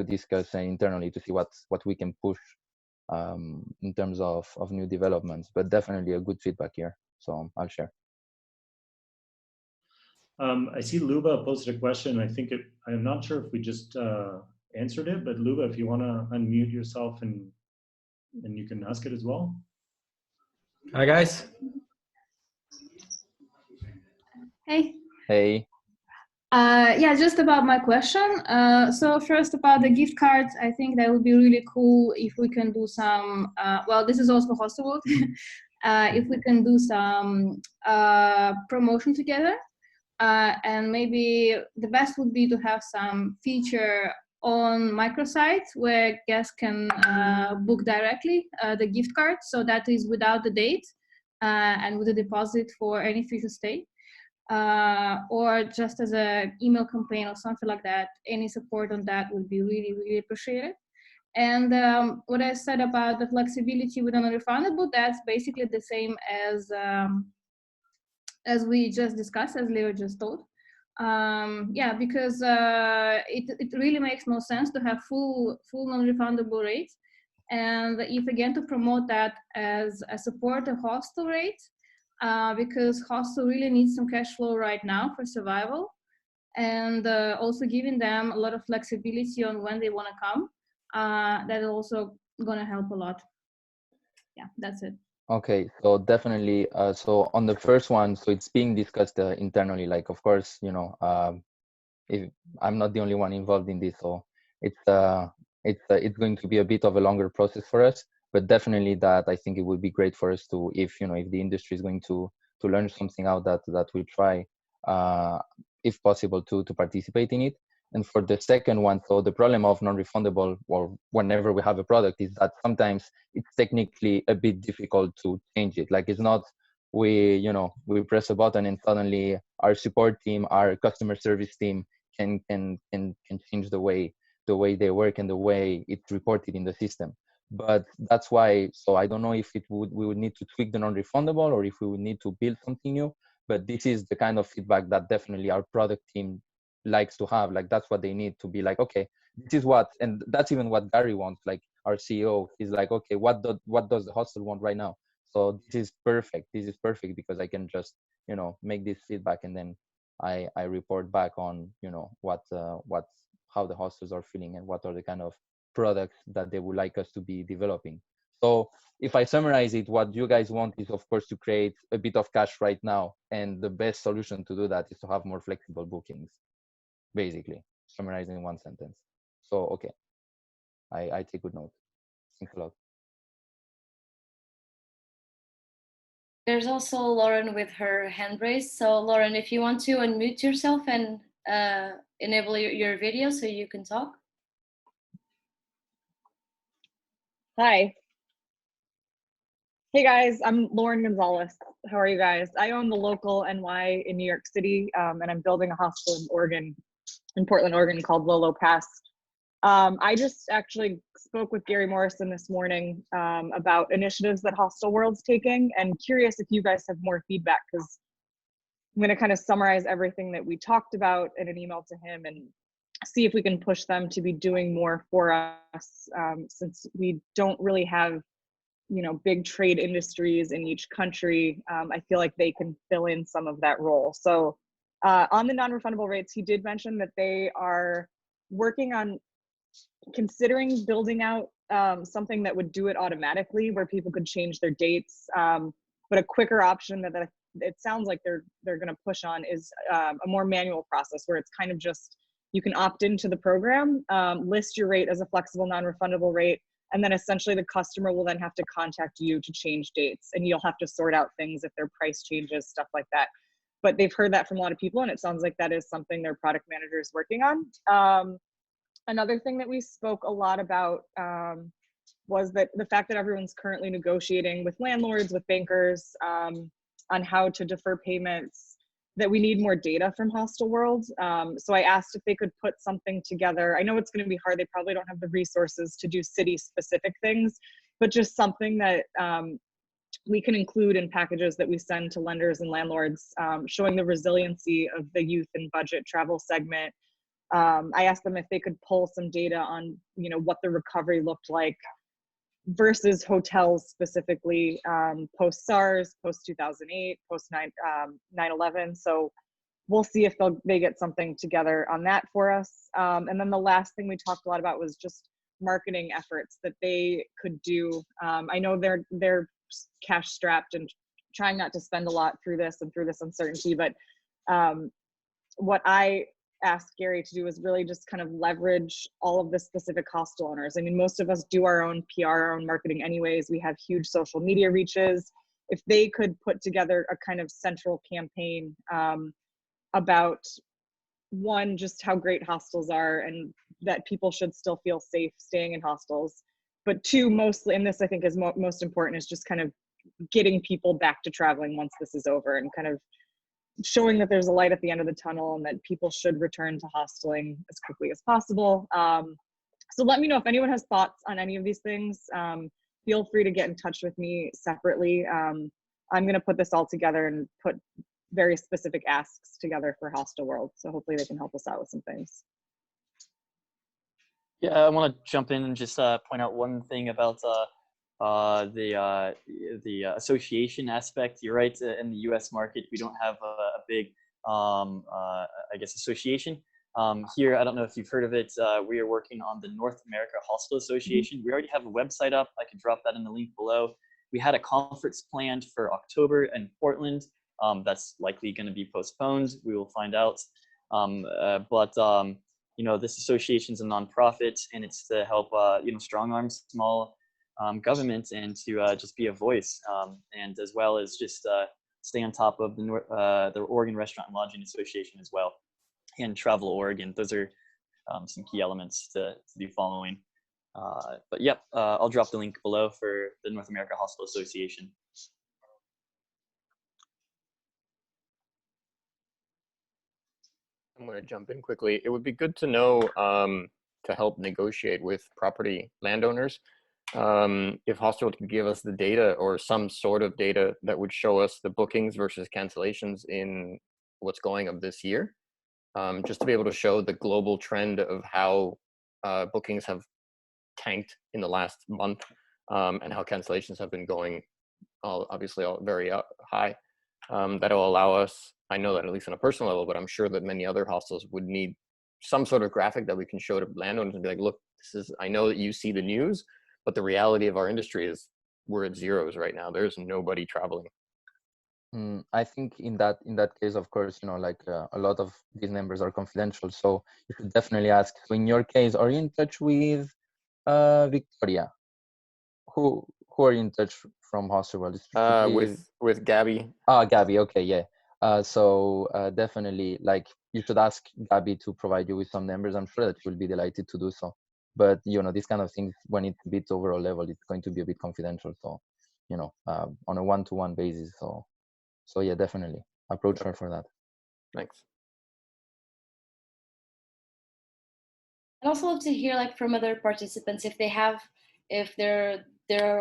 discuss internally to see what we can push in terms of new developments. But definitely a good feedback here, so I'll share. I see Luba posted a question. I think I'm not sure if we just answered it, but Luba, if you want to unmute yourself and you can ask it as well. Hi guys. Hey. Hey. Yeah, just about my question. So first, about the gift cards, I think that would be really cool if we can do some, well, this is also Hostel, if we can do some promotion together. And maybe the best would be to have some feature on microsites where guests can book directly the gift card. So that is without the date and with a deposit for any future stay. Or just as an email campaign or something like that. Any support on that would be really, really appreciated. And what I said about the flexibility with non-refundable, that's basically the same as we just discussed, as Leo just told. Yeah, because it really makes no sense to have full non-refundable rates. And if again to promote that as a support of hostel rates, because hostel really needs some cash flow right now for survival, and also giving them a lot of flexibility on when they want to come. That is also going to help a lot. Yeah, that's it. Okay, so definitely. So on the first one, so it's being discussed internally. Like, of course, you know, if I'm not the only one involved in this, so it's going to be a bit of a longer process for us. But definitely, that I think it would be great for us to, if you know, if the industry is going to learn something out, that we try, if possible, to participate in it. And for the second one, so the problem of non-refundable, or whenever we have a product, is that sometimes it's technically a bit difficult to change it. Like, it's not we press a button and suddenly our support team, our customer service team can change the way they work and the way it's reported in the system. But that's why, so I don't know if we would need to tweak the non-refundable or if we would need to build something new. But this is the kind of feedback that definitely our product team likes to have. Like, that's what they need to be like, okay, this is what, and that's even what Gary wants. Like, our CEO is like, okay, what does the hostel want right now? So this is perfect because I can just, you know, make this feedback, and then I report back on, you know, how the hostels are feeling and what are the kind of products that they would like us to be developing. So if I summarize it, what you guys want is, of course, to create a bit of cash right now, and the best solution to do that is to have more flexible bookings, basically, summarizing in one sentence. So, okay, I take good note. Thanks a lot. There's also Lauren with her hand raised. So Lauren, if you want to unmute yourself and enable your video so you can talk. Hi. Hey guys, I'm Lauren Gonzalez. How are you guys? I own the local NY in New York City, and I'm building a hostel in Portland, Oregon, called Lolo Pass. I just actually spoke with Gary Morrison this morning about initiatives that Hostel World's taking, and curious if you guys have more feedback, because I'm going to kind of summarize everything that we talked about in an email to him and see if we can push them to be doing more for us, since we don't really have, you know, big trade industries in each country. I feel like they can fill in some of that role. So on the non-refundable rates, he did mention that they are working on considering building out something that would do it automatically, where people could change their dates. But a quicker option that it sounds like they're going to push on is a more manual process, where it's kind of just, you can opt into the program, list your rate as a flexible non-refundable rate, and then essentially the customer will then have to contact you to change dates, and you'll have to sort out things if their price changes, stuff like that. But they've heard that from a lot of people, and it sounds like that is something their product manager is working on. Another thing that we spoke a lot about was that the fact that everyone's currently negotiating with landlords, with bankers, on how to defer payments, that we need more data from Hostel World. So I asked if they could put something together. I know it's going to be hard. They probably don't have the resources to do city-specific things, but just something that we can include in packages that we send to lenders and landlords, showing the resiliency of the youth and budget travel segment. I asked them if they could pull some data on, you know, what the recovery looked like versus hotels specifically, post SARS, post 2008, post 9/11. So we'll see if they get something together on that for us. And then the last thing we talked a lot about was just marketing efforts that they could do. I know they're cash strapped and trying not to spend a lot through this uncertainty, but what I asked Gary to do is really just kind of leverage all of the specific hostel owners. I mean, most of us do our own PR, our own marketing anyways. We have huge social media reaches. If they could put together a kind of central campaign about one, just how great hostels are and that people should still feel safe staying in hostels. But two, mostly, and this I think is most important, is just kind of getting people back to traveling once this is over and kind of showing that there's a light at the end of the tunnel and that people should return to hosteling as quickly as possible. So let me know if anyone has thoughts on any of these things. Feel free to get in touch with me separately. I'm going to put this all together and put very specific asks together for Hostel World. So hopefully they can help us out with some things. Yeah, I want to jump in and just point out one thing about the association aspect. You're right. In the U.S. market, we don't have a big, I guess, association. Here, I don't know if you've heard of it. We are working on the North America Hostel Association. We already have a website up. I can drop that in the link below. We had a conference planned for October in Portland. That's likely going to be postponed. We will find out. You know, this association is a nonprofit, and it's to help you know, strong arm small government and to just be a voice, and as well as just stay on top of the Oregon Restaurant and Lodging Association as well, and Travel Oregon. Those are some key elements to be following. But yep, I'll drop the link below for the North America Hostel Association. I'm going to jump in quickly. It would be good to know, to help negotiate with property landowners, if Hostel could give us the data or some sort of data that would show us the bookings versus cancellations in what's going of this year, just to be able to show the global trend of how bookings have tanked in the last month, and how cancellations have been going, obviously very high. That'll allow us, I know that at least on a personal level, but I'm sure that many other hostels would need some sort of graphic that we can show to landowners and be like, look, this is, I know that you see the news, but the reality of our industry is we're at zeros right now. There's nobody traveling. I think in that case, of course, you know, like a lot of these numbers are confidential, so you should definitely ask. So in your case, are you in touch with Victoria? Who are you in touch from Hostel World? With Gabby. Ah, Gabby. Okay, yeah. So definitely, like, you should ask Gabby to provide you with some numbers. I'm sure that she will be delighted to do so. But you know, these kind of things, when it's a bit overall level, it's going to be a bit confidential. So, you know, on a one-to-one basis. So yeah, definitely approach her for that. Thanks. I'd also love to hear, like, from other participants, if they have, if their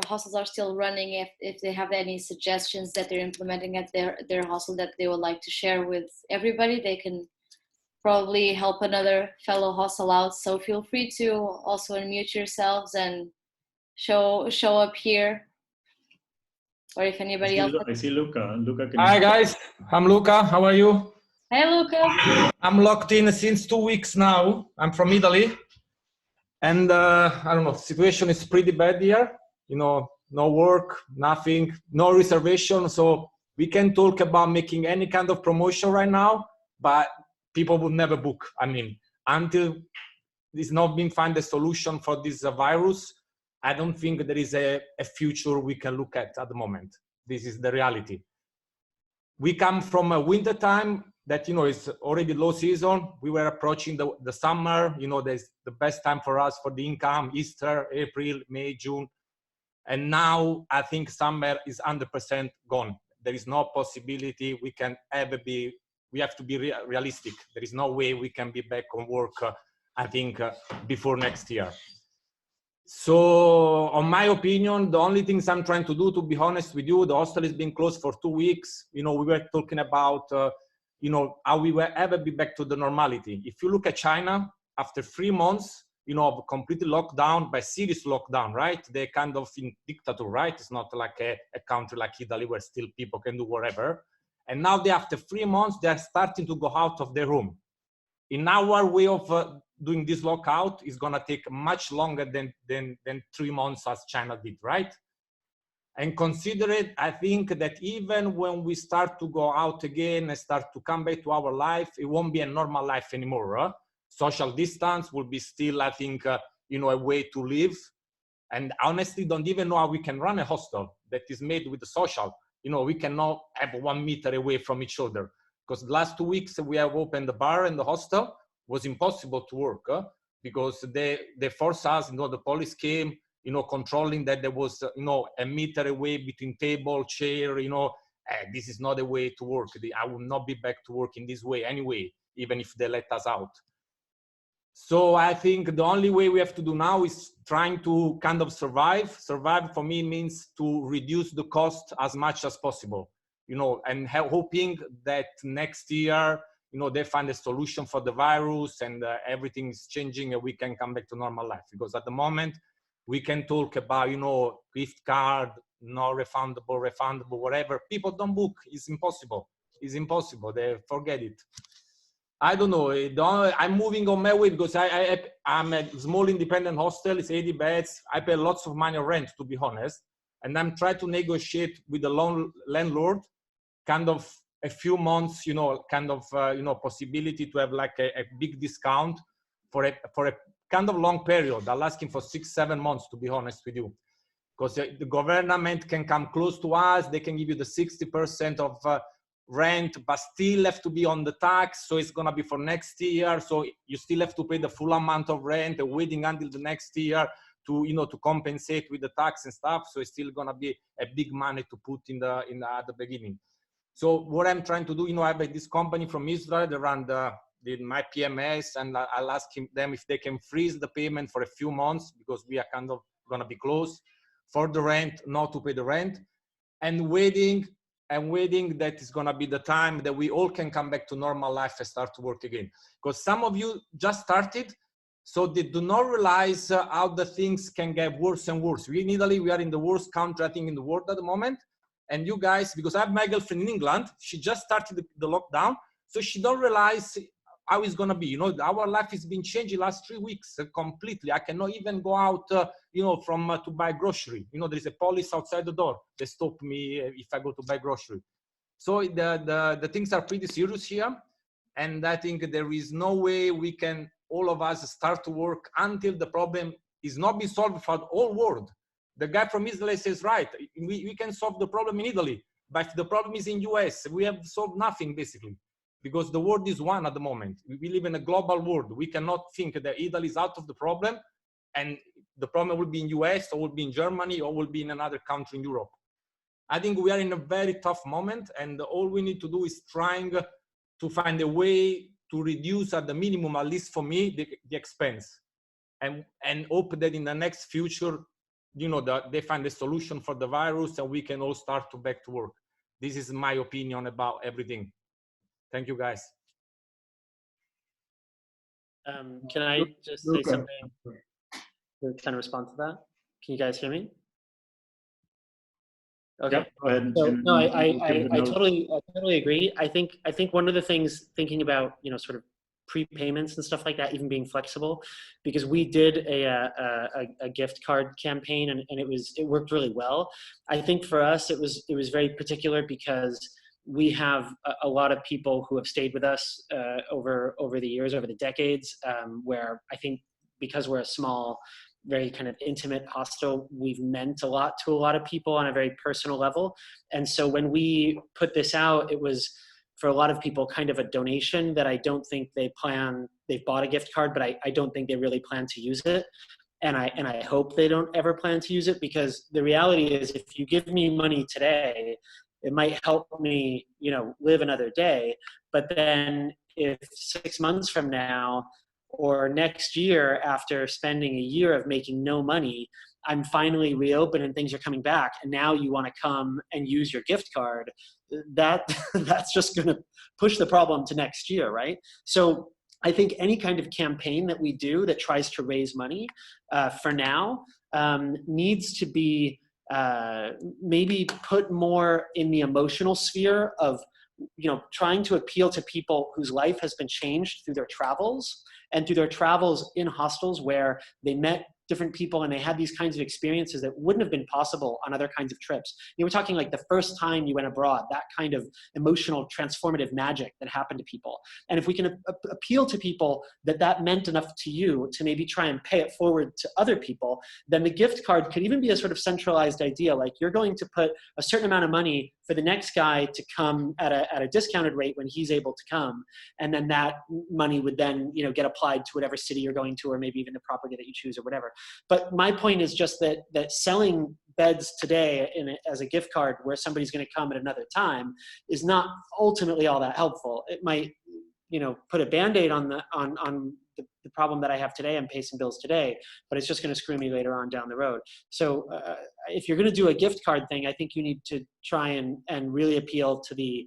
hostels are still running, if they have any suggestions that they're implementing at their hostel that they would like to share with everybody. They can probably help another fellow hostel out. So feel free to also unmute yourselves and show up here. Or if anybody else. I see Luca. Luca can. Hi guys, I'm Luca. How are you? Hey Luca. I'm locked in since 2 weeks now. I'm from Italy, and I don't know. Situation is pretty bad here. You know, no work, nothing, no reservation. So we can talk about making any kind of promotion right now, but people would never book. I mean, until there's not been find a solution for this virus, I don't think there is a future we can look at the moment. This is the reality. We come from a winter time that, you know, is already low season. We were approaching the summer, you know, there's the best time for us for the income, Easter, April, May, June. And now I think summer is 100% gone. There is no possibility we can ever be, we have to be realistic. There is no way we can be back on work, I think, before next year. So, on my opinion, the only things I'm trying to do, to be honest with you, the hostel has been closed for 2 weeks. You know, we were talking about, you know, how we will ever be back to the normality. If you look at China, after 3 months, you know, of completely locked down, by serious lockdown, right? They're kind of in dictator, right? It's not like a country like Italy where still people can do whatever. And now they, after 3 months, they're starting to go out of their room. In our way of doing this lockout is going to take much longer than 3 months as China did, right? And consider it, I think that even when we start to go out again and start to come back to our life, it won't be a normal life anymore. Huh? Social distance will be still, I think, you know, a way to live. And honestly, don't even know how we can run a hostel that is made with the social. You know, we cannot have 1 meter away from each other. because the last 2 weeks we have opened the bar and the hostel, was impossible to work because they forced us, the police came, controlling that there was, a meter away between table, chair, this is not a way to work. I will not be back to work in this way anyway, even if they let us out. So I think the only way we have to do now is trying to kind of survive. Survive for me means to reduce the cost as much as possible, and hoping that next year, they find a solution for the virus and everything is changing and we can come back to normal life. Because at the moment, we can talk about, gift card, no refundable, whatever. People don't book. It's impossible. It's impossible. They forget it. I don't know. I'm moving on my way because I'm a small independent hostel. It's 80 beds. I pay lots of money rent, to be honest. And I'm trying to negotiate with the landlord, kind of a few months, possibility to have like a big discount for a kind of long period. I'm asking for 6-7 months, to be honest with you. Because the government can come close to us. They can give you the 60% of rent, but still have to be on the tax. So it's going to be for next year. So you still have to pay the full amount of rent, waiting until the next year to, to compensate with the tax and stuff. So it's still going to be a big money to put at the beginning. So what I'm trying to do, I have this company from Israel. They run my PMS, and I'll ask them if they can freeze the payment for a few months because we are kind of going to be close for the rent, not to pay the rent, and waiting that is going to be the time that we all can come back to normal life and start to work again. Because some of you just started, so they do not realize how the things can get worse and worse. We in Italy, we are in the worst country, I think, in the world at the moment. And you guys, because I have my girlfriend in England, she just started the lockdown, so she don't realize how it's going to be. Our life has been changed the last 3 weeks completely. I cannot even go out, to buy grocery. There is a police outside the door. They stop me if I go to buy grocery. So the things are pretty serious here. And I think there is no way we can, all of us, start to work until the problem is not be solved for the whole world. The guy from Israel says, right, we can solve the problem in Italy. But if the problem is in US, we have solved nothing, basically. Because the world is one at the moment. We live in a global world. We cannot think that Italy is out of the problem and the problem will be in US or will be in Germany or will be in another country in Europe. I think we are in a very tough moment, and all we need to do is trying to find a way to reduce at the minimum, at least for me, the expense, and hope that in the next future, that they find a solution for the virus and we can all start to back to work. This is my opinion about everything. Thank you, guys. Can I just say something to kind of respond to that? Can you guys hear me? Okay. Yep, go ahead. So, no, I totally agree. I think one of the things, thinking about, sort of prepayments and stuff like that, even being flexible, because we did a gift card campaign and it worked really well. I think for us, it was very particular because we have a lot of people who have stayed with us over the years, over the decades, where I think because we're a small, very kind of intimate hostel, we've meant a lot to a lot of people on a very personal level. And so when we put this out, it was for a lot of people kind of a donation that I don't think they've bought a gift card, but I don't think they really plan to use it. And I hope they don't ever plan to use it, because the reality is if you give me money today, it might help me, live another day. But then if 6 months from now or next year, after spending a year of making no money, I'm finally reopened and things are coming back, and now you want to come and use your gift card, that's just going to push the problem to next year, right? So I think any kind of campaign that we do that tries to raise money for now needs to be maybe put more in the emotional sphere of, trying to appeal to people whose life has been changed through their travels and through their travels in hostels where they met different people and they had these kinds of experiences that wouldn't have been possible on other kinds of trips. You were talking like the first time you went abroad, that kind of emotional transformative magic that happened to people. And if we can appeal to people that meant enough to you to maybe try and pay it forward to other people, then the gift card could even be a sort of centralized idea. Like, you're going to put a certain amount of money for for the next guy to come at a discounted rate when he's able to come. And then that money would then, get applied to whatever city you're going to, or maybe even the property that you choose or whatever. But my point is just that selling beds today as a gift card where somebody's going to come at another time is not ultimately all that helpful. It might, put a Band-Aid on the problem that I have today and pay some bills today, but it's just going to screw me later on down the road. So if you're going to do a gift card thing, I think you need to try and really appeal to the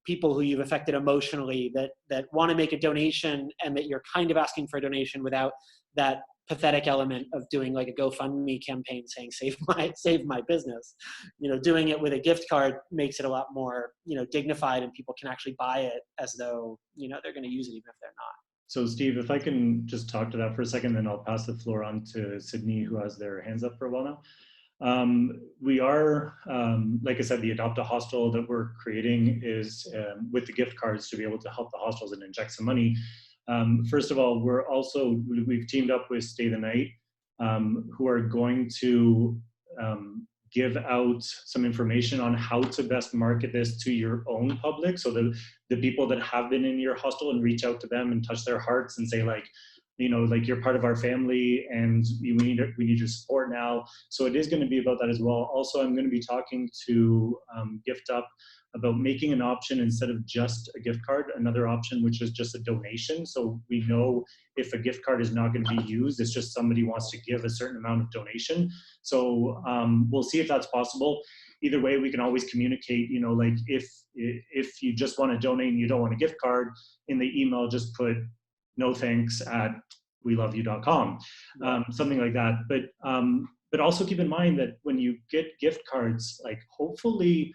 people who you've affected emotionally, that want to make a donation, and that you're kind of asking for a donation without that pathetic element of doing like a GoFundMe campaign saying save my business. Doing it with a gift card makes it a lot more dignified, and people can actually buy it as though they're going to use it even if they're not. So Steve, if I can just talk to that for a second, then I'll pass the floor on to Sydney, who has their hands up for a while now. We are, like I said, the Adopt a Hostel that we're creating is with the gift cards to be able to help the hostels and inject some money. First of all, we've teamed up with Stay the Night, who are going to give out some information on how to best market this to your own public. So the people that have been in your hostel, and reach out to them and touch their hearts and say you're part of our family and we need your support now. So it is going to be about that as well. Also, I'm going to be talking to Gift Up about making an option instead of just a gift card, another option, which is just a donation. So we know if a gift card is not going to be used, it's just somebody wants to give a certain amount of donation. So we'll see if that's possible. Either way, we can always communicate, if you just want to donate and you don't want a gift card, in the email, just put no thanks at weloveyou.com, something like that. But also keep in mind that when you get gift cards, hopefully,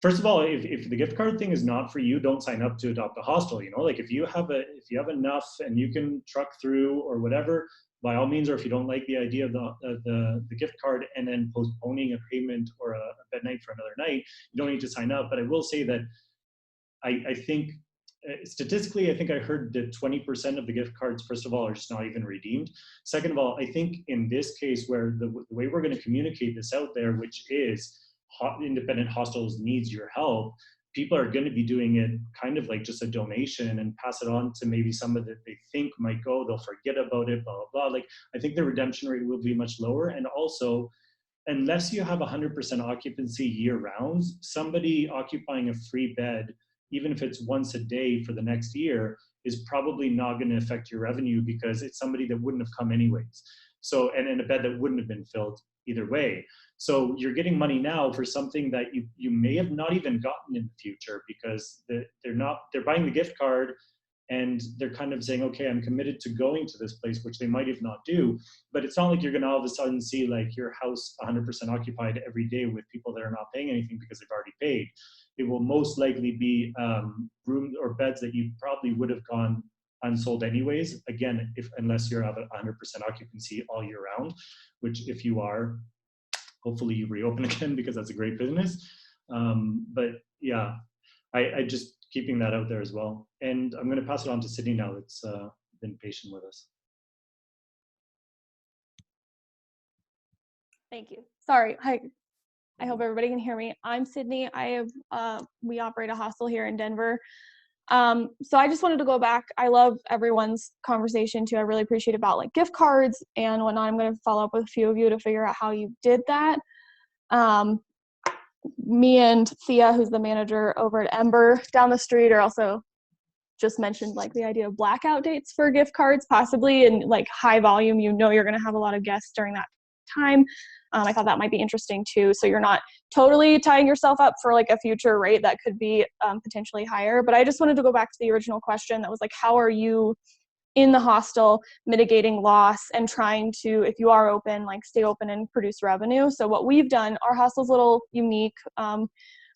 first of all, if the gift card thing is not for you, don't sign up to Adopt a Hostel. If you have enough and you can truck through or whatever, by all means. Or if you don't like the idea of the gift card and then postponing a payment or a bed night for another night, you don't need to sign up. But I will say that I think statistically, I think I heard that 20% of the gift cards, first of all, are just not even redeemed. Second of all, I think in this case, where the way we're going to communicate this out there, which is independent hostels needs your help, people are going to be doing it kind of like just a donation and pass it on to maybe somebody that they think might go, they'll forget about it, blah, blah, blah. I think the redemption rate will be much lower. And also, unless you have 100% occupancy year round, somebody occupying a free bed, even if it's once a day for the next year, is probably not going to affect your revenue because it's somebody that wouldn't have come anyways. So, and in a bed that wouldn't have been filled either way. So you're getting money now for something that you may have not even gotten in the future, because they're buying the gift card and they're kind of saying, okay, I'm committed to going to this place, which they might even not do. But it's not like you're going to all of a sudden see your house 100% occupied every day with people that are not paying anything because they've already paid. It will most likely be rooms or beds that you probably would have gone unsold anyways. Again, unless you're at 100% occupancy all year round, which if you are, hopefully you reopen again because that's a great business. But yeah, I just keeping that out there as well. And I'm going to pass it on to Sydney now that's been patient with us. Thank you. Sorry. Hi. I hope everybody can hear me. I'm Sydney. We operate a hostel here in Denver. So I just wanted to go back. I love everyone's conversation too. I really appreciate about gift cards and whatnot. I'm going to follow up with a few of you to figure out how you did that. Me and Thea, who's the manager over at Ember down the street, are also just mentioned the idea of blackout dates for gift cards, possibly in high volume. You're going to have a lot of guests during that time. I thought that might be interesting too. So you're not totally tying yourself up for a future rate that could be potentially higher. But I just wanted to go back to the original question that was how are you in the hostel mitigating loss and trying to, if you are open, stay open and produce revenue. So what we've done, our hostel's a little unique.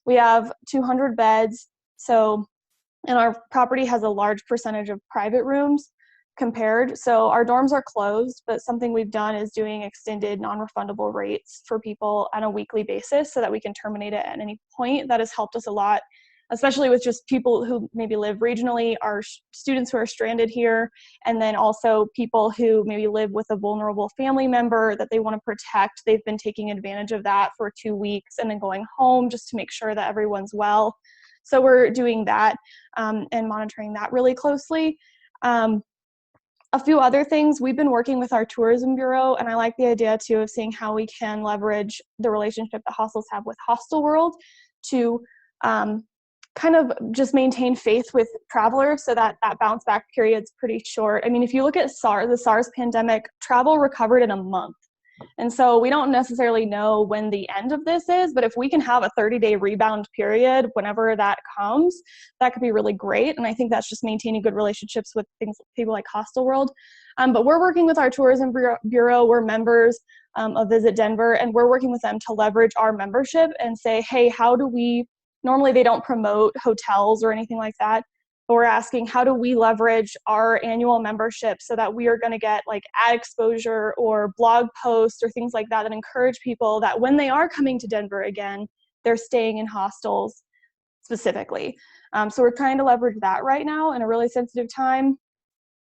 We have 200 beds. And our property has a large percentage of private rooms compared. So our dorms are closed, but something we've done is doing extended non-refundable rates for people on a weekly basis so that we can terminate it at any point. That has helped us a lot especially with just people who maybe live regionally, our students who are stranded here, and then also people who maybe live with a vulnerable family member that they want to protect. They've been taking advantage of that for 2 weeks and then going home just to make sure that everyone's well. So we're doing that and monitoring that really closely. A few other things, we've been working with our tourism bureau, and I like the idea too of seeing how we can leverage the relationship that hostels have with Hostel World to kind of just maintain faith with travelers so that that bounce back period's pretty short. I mean, if you look at the SARS pandemic, travel recovered in a month. And so we don't necessarily know when the end of this is, but if we can have a 30-day rebound period, whenever that comes, that could be really great. And I think that's just maintaining good relationships with people like Hostel World. But we're working with our tourism bureau. We're members of Visit Denver, and we're working with them to leverage our membership and say, hey, how do we, normally they don't promote hotels or anything like that, but we're asking, how do we leverage our annual membership so that we are going to get like ad exposure or blog posts or things like that that encourage people that when they are coming to Denver again, they're staying in hostels specifically. So we're trying to leverage that right now in a really sensitive time.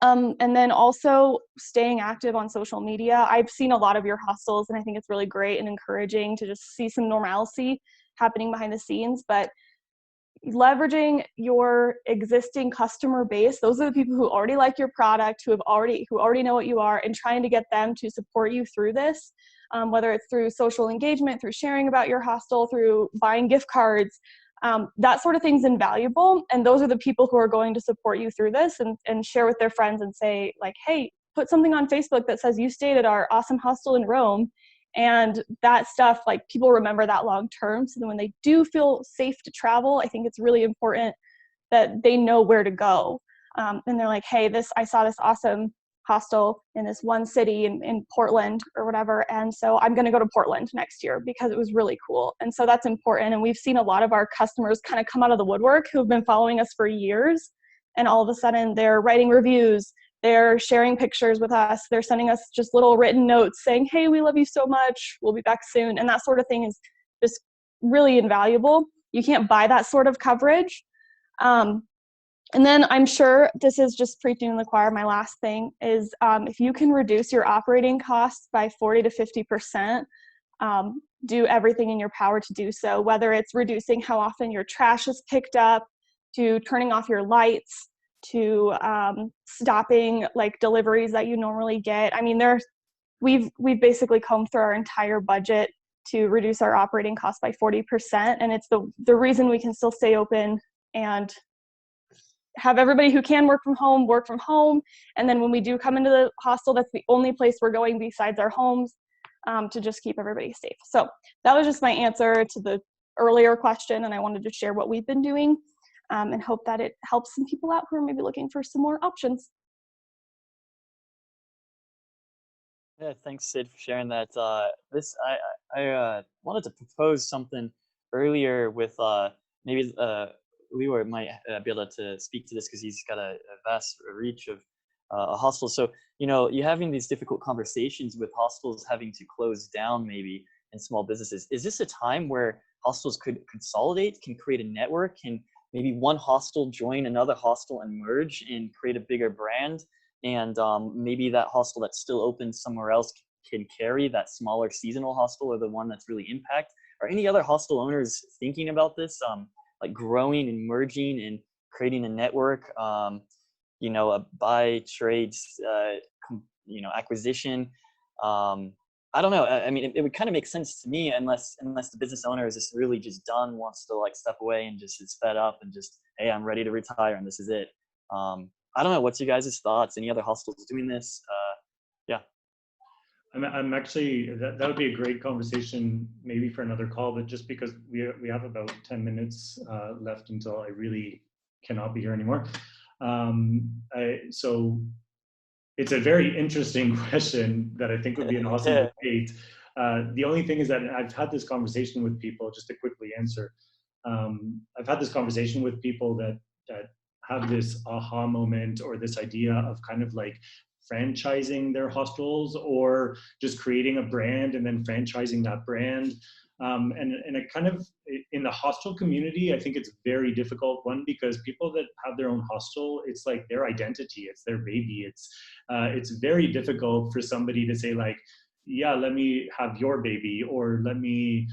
And then also staying active on social media. I've seen a lot of your hostels, and I think it's really great and encouraging to just see some normalcy happening behind the scenes. But leveraging your existing customer base, those are the people who already like your product, who already know what you are, and trying to get them to support you through this, whether it's through social engagement, through sharing about your hostel, through buying gift cards, that sort of thing's invaluable. And those are the people who are going to support you through this and share with their friends and say like, hey, put something on Facebook that says you stayed at our awesome hostel in Rome. And that stuff, like, people remember that long term. So then when they do feel safe to travel, I think it's really important that they know where to go. And they're like, hey, I saw this awesome hostel in this one city in Portland or whatever. And so I'm going to go to Portland next year because it was really cool. And so that's important. And we've seen a lot of our customers kind of come out of the woodwork who've been following us for years. And all of a sudden they're writing reviews. They're sharing pictures with us. They're sending us just little written notes saying, hey, we love you so much. We'll be back soon. And that sort of thing is just really invaluable. You can't buy that sort of coverage. And then I'm sure this is just preaching in the choir. My last thing is if you can reduce your operating costs by 40 to 50%, do everything in your power to do so, whether it's reducing how often your trash is picked up, to turning off your lights, to stopping like deliveries that you normally get. I mean, we've basically combed through our entire budget to reduce our operating costs by 40%, and it's the reason we can still stay open and have everybody who can work from home. And then when we do come into the hostel, that's the only place we're going besides our homes, to just keep everybody safe. So that was just my answer to the earlier question, and I wanted to share what we've been doing. And hope that it helps some people out who are maybe looking for some more options. Yeah, thanks, Sid, for sharing that. I wanted to propose something earlier with maybe Lior might be able to speak to this because he's got a vast reach of a hostel. So, you're having these difficult conversations with hostels having to close down maybe in small businesses. Is this a time where hostels could consolidate, can create a network, can maybe one hostel join another hostel and merge and create a bigger brand? And maybe that hostel that's still open somewhere else can carry that smaller seasonal hostel or the one that's really impact. Are any other hostel owners thinking about this, like growing and merging and creating a network, a buy trades, acquisition? I don't know. I mean, it would kind of make sense to me unless the business owner is just really just done, wants to like step away and just is fed up and just, hey, I'm ready to retire and this is it. I don't know. What's your guys' thoughts? Any other hostels doing this? Yeah. I'm actually, that would be a great conversation maybe for another call, but just because we have about 10 minutes left until I really cannot be here anymore. So it's a very interesting question that I think would be an awesome debate. The only thing is that I've had this conversation with people, just to quickly answer. I've had this conversation with people that have this aha moment or this idea of kind of like franchising their hostels or just creating a brand and then franchising that brand. And it kind of, in the hostel community, I think it's very difficult. One, because people that have their own hostel, it's like their identity, it's their baby. It's very difficult for somebody to say like, yeah, let me have your baby, or let me,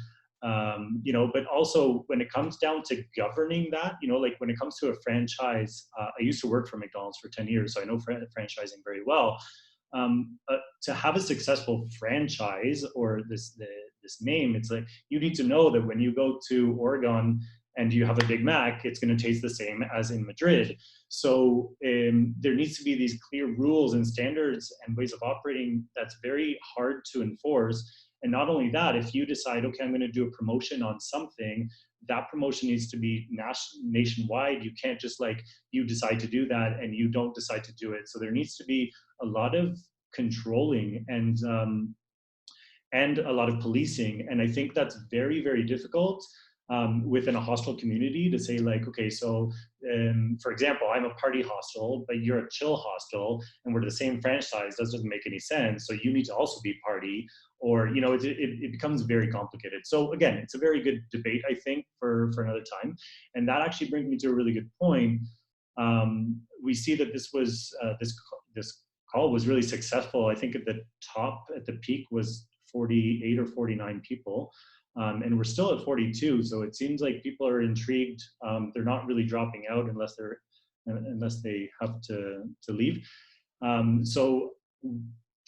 you know, but also when it comes down to governing that, you know, like when it comes to a franchise, I used to work for McDonald's for 10 years, so I know franchising very well. To have a successful franchise or this name, it's like you need to know that when you go to Oregon and you have a Big Mac, it's going to taste the same as in Madrid. So there needs to be these clear rules and standards and ways of operating that's very hard to enforce. And not only that, if you decide, okay, I'm going to do a promotion on something, that promotion needs to be nationwide. You can't just like, you decide to do that and you don't decide to do it. So there needs to be a lot of controlling and a lot of policing. And I think that's very, very difficult within a hostel community to say like, okay, so for example, I'm a party hostel, but you're a chill hostel and we're the same franchise. That doesn't make any sense. So you need to also be party, or, you know, it becomes very complicated. So again, it's a very good debate, I think, for another time. And that actually brings me to a really good point. We see that this was, this call was really successful. I think at the peak was 48 or 49 people. And we're still at 42, so it seems like people are intrigued. They're not really dropping out unless they have to leave. So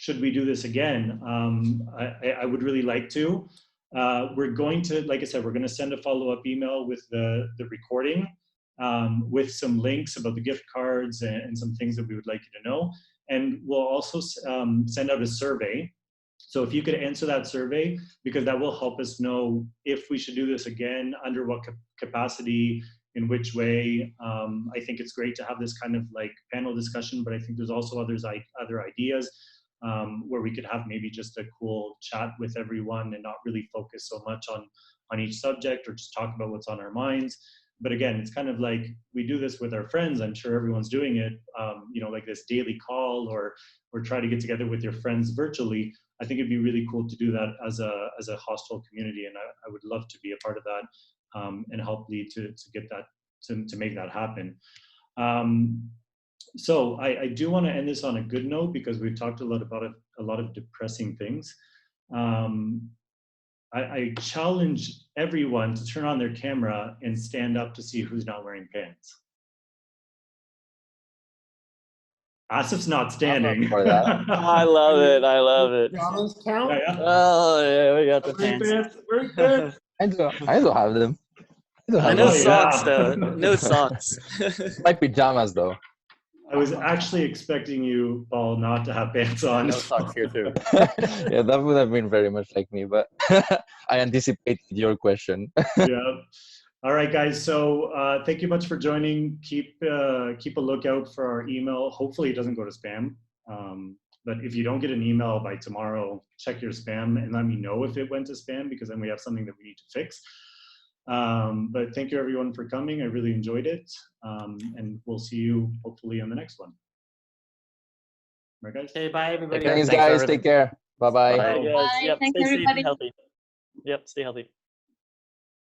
should we do this again? I would really like to. We're going to, like I said, we're going to send a follow-up email with the recording, with some links about the gift cards and some things that we would like you to know. And we'll also send out a survey. So if you could answer that survey, because that will help us know if we should do this again, under what capacity, in which way. I think it's great to have this kind of like panel discussion, but I think there's also other ideas where we could have maybe just a cool chat with everyone and not really focus so much on each subject, or just talk about what's on our minds. But again, it's kind of like we do this with our friends. I'm sure everyone's doing it, you know, like this daily call, or try to get together with your friends virtually. I think it'd be really cool to do that as a hostel community, and I would love to be a part of that and help lead to get that, to make that happen. So I do want to end this on a good note, because we've talked a lot about a lot of depressing things. I challenge everyone to turn on their camera and stand up to see who's not wearing pants. Asaf's not standing. For that. I love it. I love it. Yeah, yeah. Oh yeah, we got the pants. Wearing pants. I don't have them. I know socks though. No socks. My pajamas though. I was actually expecting you, Paul, not to have pants on. No socks here too. Yeah, that would have been very much like me, but I anticipated your question. Yeah. All right, guys. So thank you much for joining. Keep a lookout for our email. Hopefully it doesn't go to spam. But if you don't get an email by tomorrow, check your spam and let me know if it went to spam, because then we have something that we need to fix. But thank you everyone for coming. I really enjoyed it. And we'll see you hopefully on the next one. All right, guys. Okay, bye everybody. Thanks guys. Take care. Bye-bye. Bye, guys. Bye. Yep, Thanks, stay safe everybody. and healthy. Yep, stay healthy.